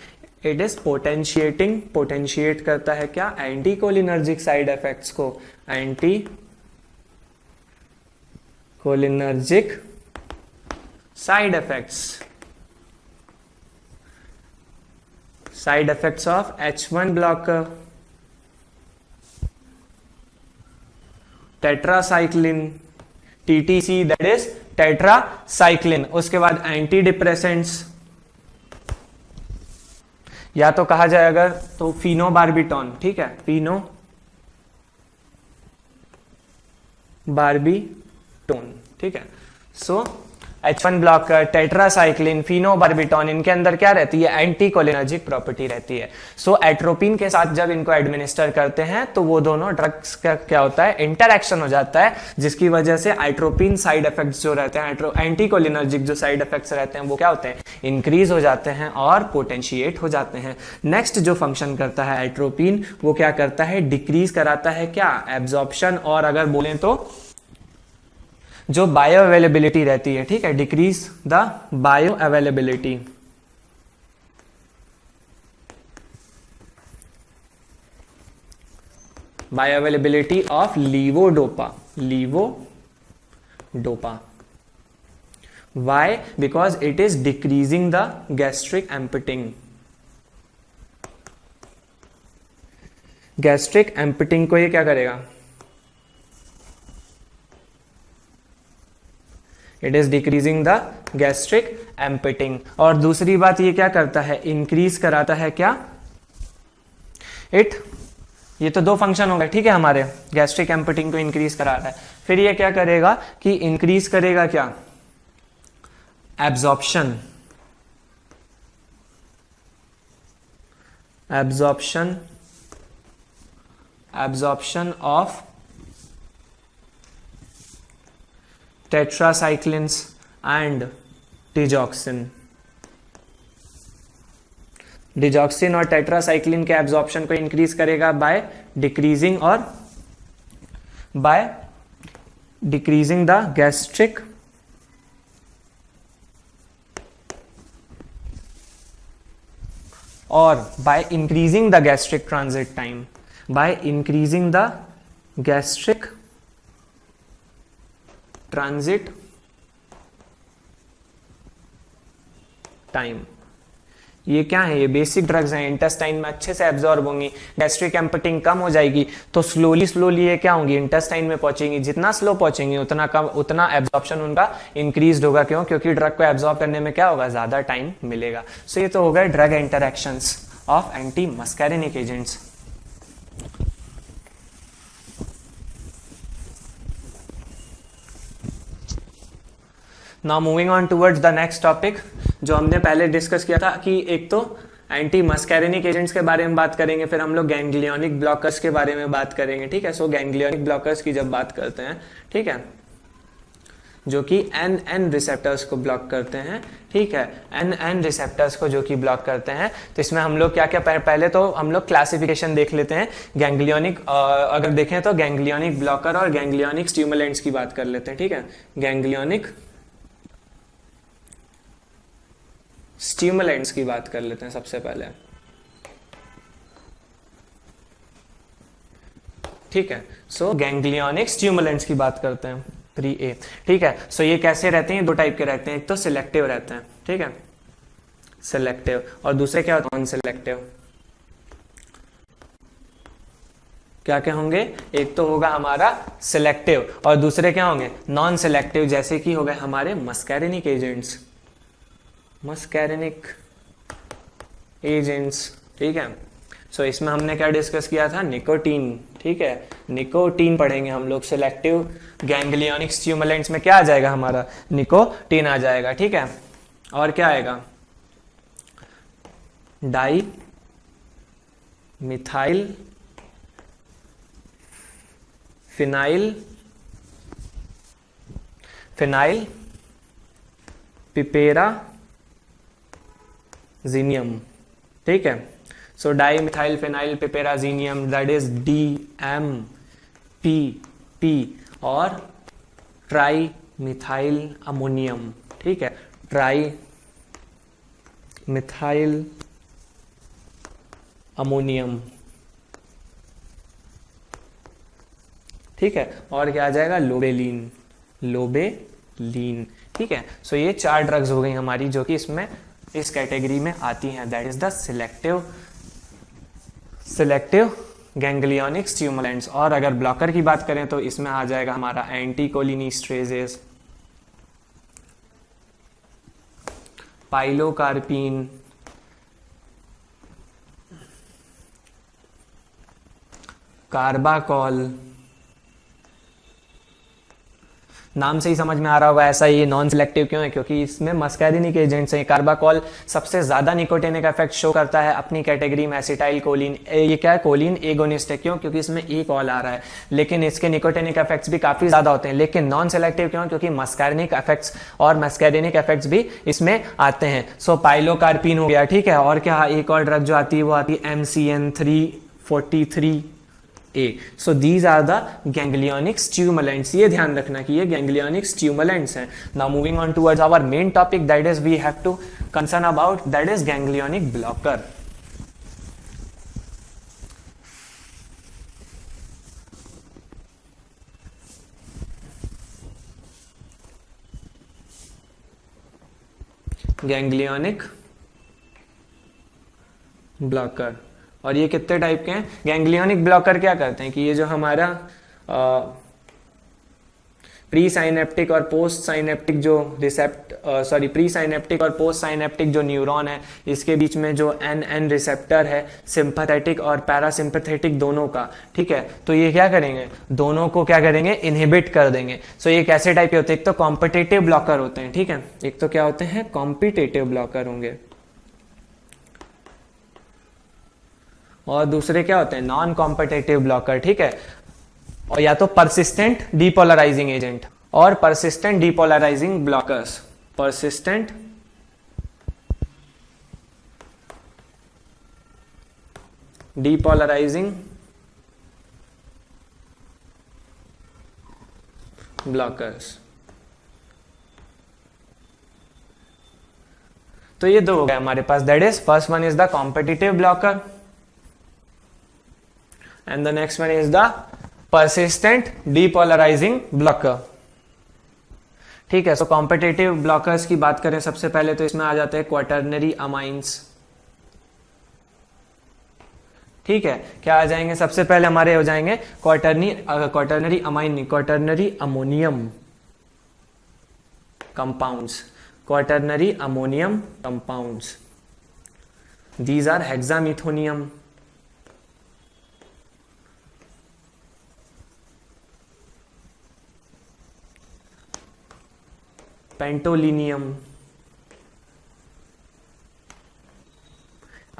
इट इज पोटेंशिएटिंग, पोटेंशिएट करता है क्या, एंटी कोलिनर्जिक साइड इफेक्ट्स को, anti cholinergic side effects of H1 blocker, tetracycline, TTC, that is tetracycline. उसके बाद एंटी डिप्रेसेंट्स, या तो कहा जाए अगर तो फिनोबार्बिटॉन, ठीक है, फिनोबार्बिटोन, ठीक है। सो H1 ब्लॉकर, टेट्रासाइक्लिन, फिनोबार्बिटॉन, इनके अंदर क्या रहती है, एंटी कोलिनर्जिक प्रॉपर्टी रहती है। सो एट्रोपिन के साथ जब इनको एडमिनिस्टर करते हैं तो वो दोनों ड्रग्स का क्या होता है, इंटरैक्शन हो जाता है, जिसकी वजह से एट्रोपिन साइड इफेक्ट्स जो रहते हैं, एंटी कोलिनर्जिक जो साइड इफेक्ट्स रहते हैं वो क्या होते हैं, इंक्रीज हो जाते हैं और पोटेंशिएट हो जाते हैं। नेक्स्ट जो फंक्शन करता है एट्रोपिन, वो क्या करता है, डिक्रीज कराता है क्या, एब्जॉर्प्शन, और अगर बोलें तो जो बायो अवेलेबिलिटी रहती है, ठीक है, decrease the bio availability, bio availability of levodopa, levodopa. Why? Because it is decreasing the gastric emptying. Gastric emptying को ये क्या करेगा, it is decreasing the gastric emptying. और दूसरी बात ये क्या करता है, इंक्रीज कराता है क्या, ये तो दो फंक्शन हो गए, ठीक है, हमारे गैस्ट्रिक एम्पटिंग को इंक्रीज करा रहा है। फिर ये क्या करेगा कि इंक्रीज करेगा क्या, absorption, absorption of tetracyclines and digoxin. Digoxin और टेट्रासाइक्लिन के एब्जॉर्प्शन को इंक्रीज करेगा बाय डिक्रीजिंग द गैस्ट्रिक और by increasing the gastric transit time, by increasing the gastric transit time। ये क्या है? ये बेसिक ड्रग्स हैं, इंटेस्टाइन में अच्छे से एब्जॉर्ब होंगी, गैस्ट्रिक एम्पटिंग कम हो जाएगी, तो स्लोली ये क्या होंगी? इंटेस्टाइन में पहुंचेंगी। जितना स्लो पहुंचेंगी उतना एब्जॉर्प्शन उनका इंक्रीज होगा। क्यों? क्योंकि ड्रग को एब्जॉर्ब करने में क्या होगा? ज्यादा टाइम मिलेगा। सो ये तो हो गए drug interactions of anti muscarinic agents. Now moving on towards the next topic, जो हमने पहले डिस्कस किया था कि एक तो एंटी मस्कैरिनिक एजेंट्स के बारे में बात करेंगे, फिर हम लोग गैंग्लियोनिक ब्लॉकर्स के बारे में बात करेंगे। ठीक है, सो गैंग्लियोनिक ब्लॉकर्स की जब बात करते हैं, ठीक है, जो कि एन रिसेप्टर्स को ब्लॉक करते हैं। ठीक है, एन रिसेप्टर्स को जो कि ब्लॉक करते हैं, तो इसमें हम लोग क्या क्या पहले तो हम लोग क्लासिफिकेशन देख लेते हैं। गैंग्लियोनिक अगर देखें तो गैंग्लियोनिक ब्लॉकर और गैंग्लियोनिक स्टिमुलेंट्स की बात कर लेते हैं। ठीक है, गैंग्लियोनिक स्टिमुलेंट्स की बात कर लेते हैं सबसे पहले। ठीक है, सो गैंग्लियोनिक स्टिमुलेंट्स की बात करते हैं 3A। ठीक है, सो ये कैसे रहते हैं? दो टाइप के रहते हैं, एक तो सिलेक्टिव रहते हैं, ठीक है, सिलेक्टिव, और दूसरे क्या होते हैं? Non selective. क्या क्या होंगे? एक तो होगा हमारा सिलेक्टिव और दूसरे क्या होंगे? नॉन सिलेक्टिव, जैसे कि हो गए हमारे मस्कैरिनिक एजेंट्स, मस्कैरिनिक एजेंट्स। ठीक है, सो इसमें हमने क्या डिस्कस किया था? निकोटीन। ठीक है, निकोटीन पढ़ेंगे हम लोग। सिलेक्टिव गैंग्लियोनिक स्टिमुलेंट्स में क्या आ जाएगा हमारा? निकोटीन आ जाएगा। ठीक है, और क्या आएगा? Dimethyl phenyl piperazinium. ठीक है, so dimethyl phenyl piperazinium, that is DMPP, और ट्राई मिथाइल अमोनियम। ठीक है, ट्राई मिथाइल अमोनियम। ठीक है, और क्या आ जाएगा? लोबेलीन। ठीक है, सो ये 4 ड्रग्स हो गई हमारी जो कि इसमें इस कैटेगरी में आती हैं, that is the selective ganglionic stimulants. और अगर ब्लॉकर की बात करें तो इसमें आ जाएगा हमारा एंटीकोलिनिस्ट्रेजेस, पाइलोकार्पिन, कार्बाकॉल। नाम से ही समझ में आ रहा होगा ऐसा ये नॉन सिलेक्टिव क्यों है? क्योंकि इसमें मस्कैरिनिक एजेंट्स हैं। कार्बाकॉल सबसे ज्यादा निकोटिनिक इफेक्ट शो करता है अपनी कैटेगरी में। एसिटाइल कोलिन, ये क्या है? कोलिन एगोनिस्ट है। क्यों? क्योंकि इसमें एक ऑल आ रहा है, लेकिन इसके निकोटिनिक इफेक्ट्स भी काफी ज्यादा होते हैं। लेकिन नॉन सिलेक्टिव क्यों? क्योंकि मस्कैरिनिक इफेक्ट्स और मस्कैरिनिक इफेक्ट्स भी इसमें आते हैं। सो पाइलोकार्पिन हो गया। ठीक है, और क्या एक और ड्रग जो आती है वो आती है MCN343A। So these are the ganglionic stimulants। ये ध्यान रखना कि ये ganglionic stimulants हैं। Now moving on towards our main topic, that is we have to concern about, that is ganglionic blocker। ganglionic blocker, और ये कितने टाइप के हैं? गैंग्लियोनिक ब्लॉकर क्या करते हैं कि ये जो हमारा प्री साइनेप्टिक और पोस्ट साइनेप्टिक जो प्री साइनेप्टिक और पोस्ट साइनेप्टिक जो न्यूरॉन है, इसके बीच में जो एन रिसेप्टर है, सिंपैथेटिक और पैरासिम्पैथेटिक दोनों का। ठीक है, तो ये क्या करेंगे? दोनों को क्या करेंगे? इनहिबिट कर देंगे। सो ये कैसे टाइप के होते हैं? एक तो कॉम्पिटिटिव ब्लॉकर होते हैं। ठीक है, एक तो क्या होते हैं? कॉम्पिटिटिव ब्लॉकर होंगे, और दूसरे क्या होते हैं? Non competitive blocker. ठीक है, और या तो परसिस्टेंट डीपोलराइजिंग एजेंट और persistent depolarising blockers. Persistent depolarising blockers. तो ये दो हो गए हमारे पास, that is first one is the competitive blocker and the next one is the persistent depolarising blocker. ठीक है, सो कॉम्पिटिटिव ब्लॉकर्स की बात करें सबसे पहले तो इसमें आ जाते हैं क्वाटर्नरी अमाइंस। ठीक है, क्या आ जाएंगे सबसे पहले हमारे हो जाएंगे क्वाटर्नरी अमाइन नहीं, quaternary ammonium compounds, quaternary ammonium compounds, these are hexamethonium, pentolinium,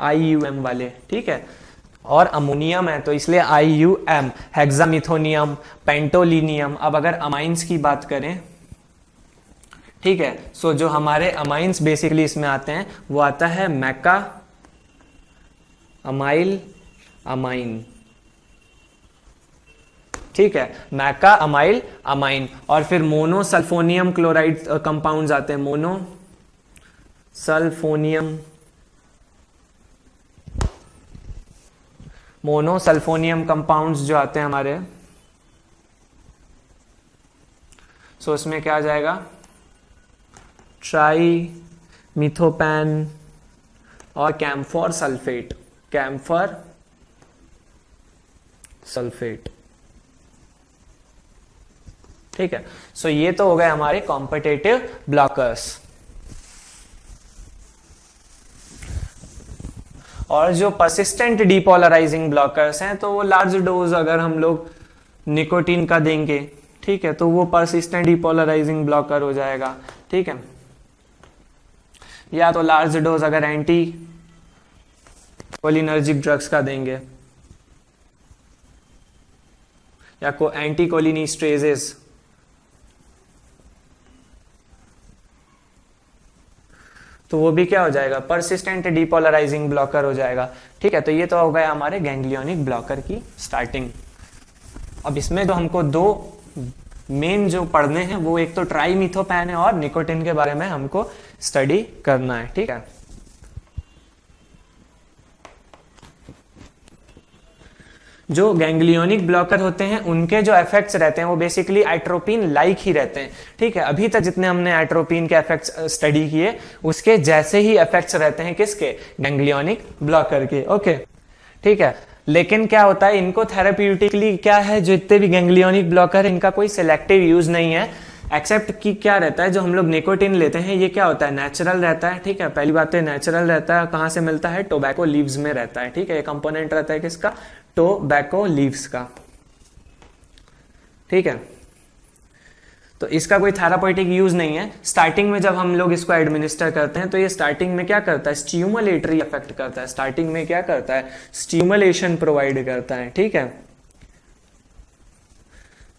IUM वाले। ठीक है, और अमोनियम है तो इसलिए IUM, हेक्सामिथोनियम, पेंटोलिनियम। अब अगर अमाइंस की बात करें, ठीक है, सो जो हमारे अमाइंस बेसिकली इसमें आते हैं वो आता है मैका अमाइल अमाइन। ठीक है, मैका अमाइल अमाइन। और फिर मोनोसल्फोनियम क्लोराइड कंपाउंड्स आते हैं, मोनोसल्फोनियम कंपाउंड्स जो आते हैं हमारे, सो इसमें क्या आ जाएगा, ट्राई मिथोपैन और कैम्फर सल्फेट। ठीक है, सो ये तो हो गए हमारे कॉम्पिटिटिव ब्लॉकर्स। और जो परसिस्टेंट डीपोलराइजिंग ब्लॉकर्स हैं तो वो लार्ज डोज अगर हम लोग निकोटीन का देंगे, ठीक है, तो वो परसिस्टेंट डीपोलराइजिंग ब्लॉकर हो जाएगा। ठीक है, या तो लार्ज डोज अगर एंटी कोलिनर्जिक ड्रग्स का देंगे या को एंटी कोलिनिस्ट्रेजेस, तो वो भी क्या हो जाएगा, परसिस्टेंट डीपोलराइजिंग ब्लॉकर हो जाएगा। ठीक है, तो ये तो हो गया हमारे गैंग्लियोनिक ब्लॉकर की स्टार्टिंग। अब इसमें जो हमको दो मेन जो पढ़ने हैं वो एक तो ट्राइमिथोपैन है और निकोटिन के बारे में हमको स्टडी करना है। ठीक है, जो गैंग्लियोनिक ब्लॉकर होते हैं उनके जो इफेक्ट्स रहते हैं वो बेसिकली एट्रोपिन लाइक ही रहते हैं। ठीक है, अभी तक जितने हमने एट्रोपिन के इफेक्ट्स स्टडी किए उसके जैसे ही इफेक्ट्स रहते हैं किसके, गैंग्लियोनिक ब्लॉकर के। ओके, ठीक है, लेकिन क्या होता है इनको थेराप्यूटिकली क्या है, जो इतने भी गैंग्लियोनिक ब्लॉकर इनका कोई सिलेक्टिव यूज नहीं है, एक्सेप्ट कि क्या रहता है जो हम लोग निकोटिन लेते हैं ये क्या होता है, नेचुरल रहता है। ठीक है, पहली बात है नेचुरल रहता है, कहां से मिलता है, टोबैको लीव्स में रहता है। ठीक है, ये कंपोनेंट रहता है किसका, टोबैको लीव्स का। ठीक है, तो इसका कोई थेरापेटिक यूज नहीं है। स्टार्टिंग में जब हम लोग इसको एडमिनिस्टर करते हैं तो ये स्टार्टिंग में क्या करता है, स्टिमुलेटरी इफेक्ट करता है। स्टार्टिंग में क्या करता है, स्टिमुलेशन प्रोवाइड करता है। ठीक है,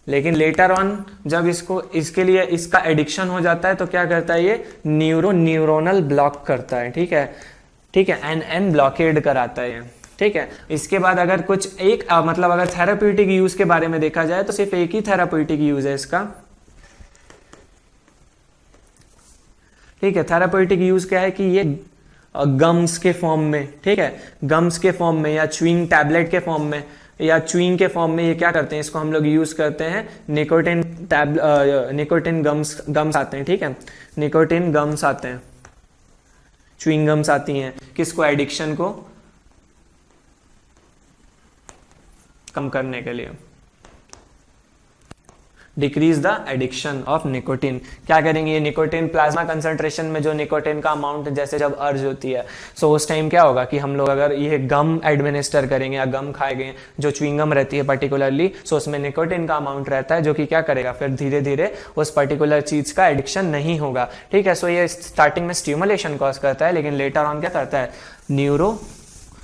लेकिन लेटर ऑन जब इसके लिए इसका एडिक्शन हो जाता है तो क्या करता है, ये न्यूरोनल ब्लॉक करता है। ठीक है, ठीक है, एन ब्लॉकेड कराता है। ठीक है, इसके बाद अगर कुछ एक मतलब अगर थेराप्यूटिक यूज के बारे में देखा जाए तो सिर्फ एक ही थेराप्यूटिक यूज है इसका। ठीक है, थेराप्यूटिक यूज क्या है कि ये गम्स के फॉर्म में, ठीक है, गम्स के फॉर्म में या च्यूइंग टैबलेट के फॉर्म में या च्यूइंग के फॉर्म में ये क्या करते हैं, इसको हम लोग यूज करते हैं। निकोटिन गम्स आते हैं। ठीक है, निकोटिन गम्स आते हैं, च्यूइंग गम्स आती हैं, किसको, एडिक्शन को कम करने के लिए, decrease the addiction of nicotine. क्या करेंगे, ये निकोटिन प्लाज्मा कंसंट्रेशन में जो निकोटिन का अमाउंट जैसे जब अर्ज होती है, सो उस टाइम क्या होगा कि हम लोग अगर ये गम एडमिनिस्टर करेंगे या गम खाएंगे, जो च्युइंगम रहती है पर्टिकुलरली, सो उसमें निकोटिन का अमाउंट रहता है जो कि क्या करेगा, फिर धीरे धीरे उस पर्टिकुलर चीज का एडिक्शन नहीं होगा। ठीक है, सो ये स्टार्टिंग में स्टिमुलेशन कॉज करता है, लेकिन लेटर ऑन क्या करता है,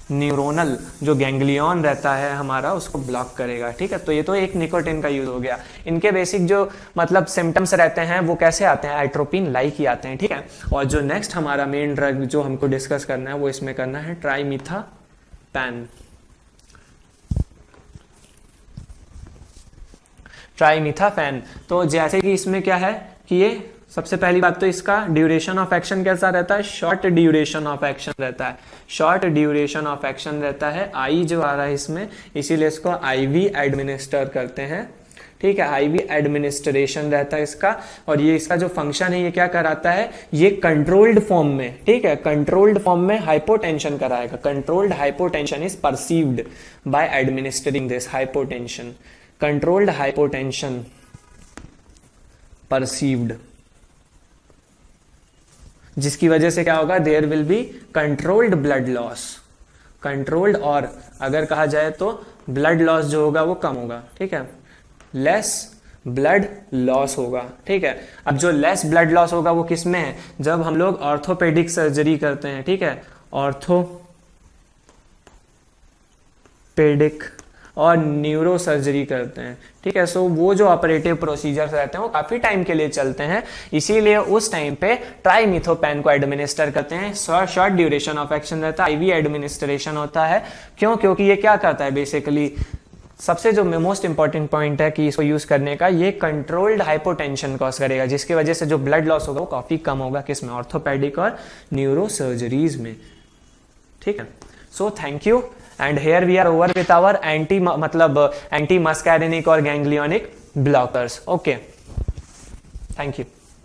न्यूरोनल जो गैंग्लियन रहता है हमारा उसको ब्लॉक करेगा। ठीक है, तो ये तो एक निकोटिन का यूज हो गया। इनके बेसिक जो मतलब सिम्टम्स रहते हैं वो कैसे आते हैं, एट्रोपिन लाइक ही आते हैं। ठीक है, और जो नेक्स्ट हमारा मेन ड्रग जो हमको डिस्कस करना है वो इसमें करना है ट्राइमिथापैन। ट्राइमिथाफैन। तो जैसे कि इसमें क्या है कि ये सबसे पहली बात तो इसका ड्यूरेशन ऑफ एक्शन कैसा रहता है, शॉर्ट ड्यूरेशन ऑफ एक्शन रहता है, शॉर्ट ड्यूरेशन ऑफ एक्शन रहता है, आई जो आ रहा है इसमें, इसीलिए इसको आईवी एडमिनिस्टर करते हैं, ठीक है, आईवी एडमिनिस्ट्रेशन रहता है इसका। और ये इसका जो फंक्शन है ये क्या कराता है, ये कंट्रोल्ड फॉर्म में, ठीक है, कंट्रोल्ड फॉर्म में हाइपोटेंशन कराएगा। Controlled hypotension is perceived by administering this hypotension, controlled hypotension perceived, जिसकी वजह से क्या होगा, there will be controlled blood loss, controlled, और अगर कहा जाए तो ब्लड लॉस जो होगा वो कम होगा, ठीक है, लेस ब्लड लॉस होगा, ठीक है। अब जो लेस ब्लड लॉस होगा वो किस में है, जब हम लोग ऑर्थोपेडिक सर्जरी करते हैं, ठीक है, ऑर्थोपेडिक और न्यूरो सर्जरी करते हैं, ठीक है। सो वो जो ऑपरेटिव प्रोसीजर्स रहते हैं वो काफी टाइम के लिए चलते हैं, इसीलिए उस टाइम पे ट्राइमिथोपैन को एडमिनिस्टर करते हैं। शॉर्ट ड्यूरेशन ऑफ एक्शन रहता है, आईवी एडमिनिस्ट्रेशन होता है। क्यों, क्योंकि ये क्या करता है बेसिकली, सबसे जो मोस्ट इंपॉर्टेंट पॉइंट है कि इसको यूज करने का, ये कंट्रोल्ड हाइपोटेंशन कॉज करेगा, जिसकी वजह से जो ब्लड लॉस होगा वो काफी कम होगा, किसमें, ऑर्थोपेडिक और न्यूरो सर्जरीज में, ठीक है। So thank you, and here we are over with our anti muscarinic or ganglionic blockers. Okay, thank you.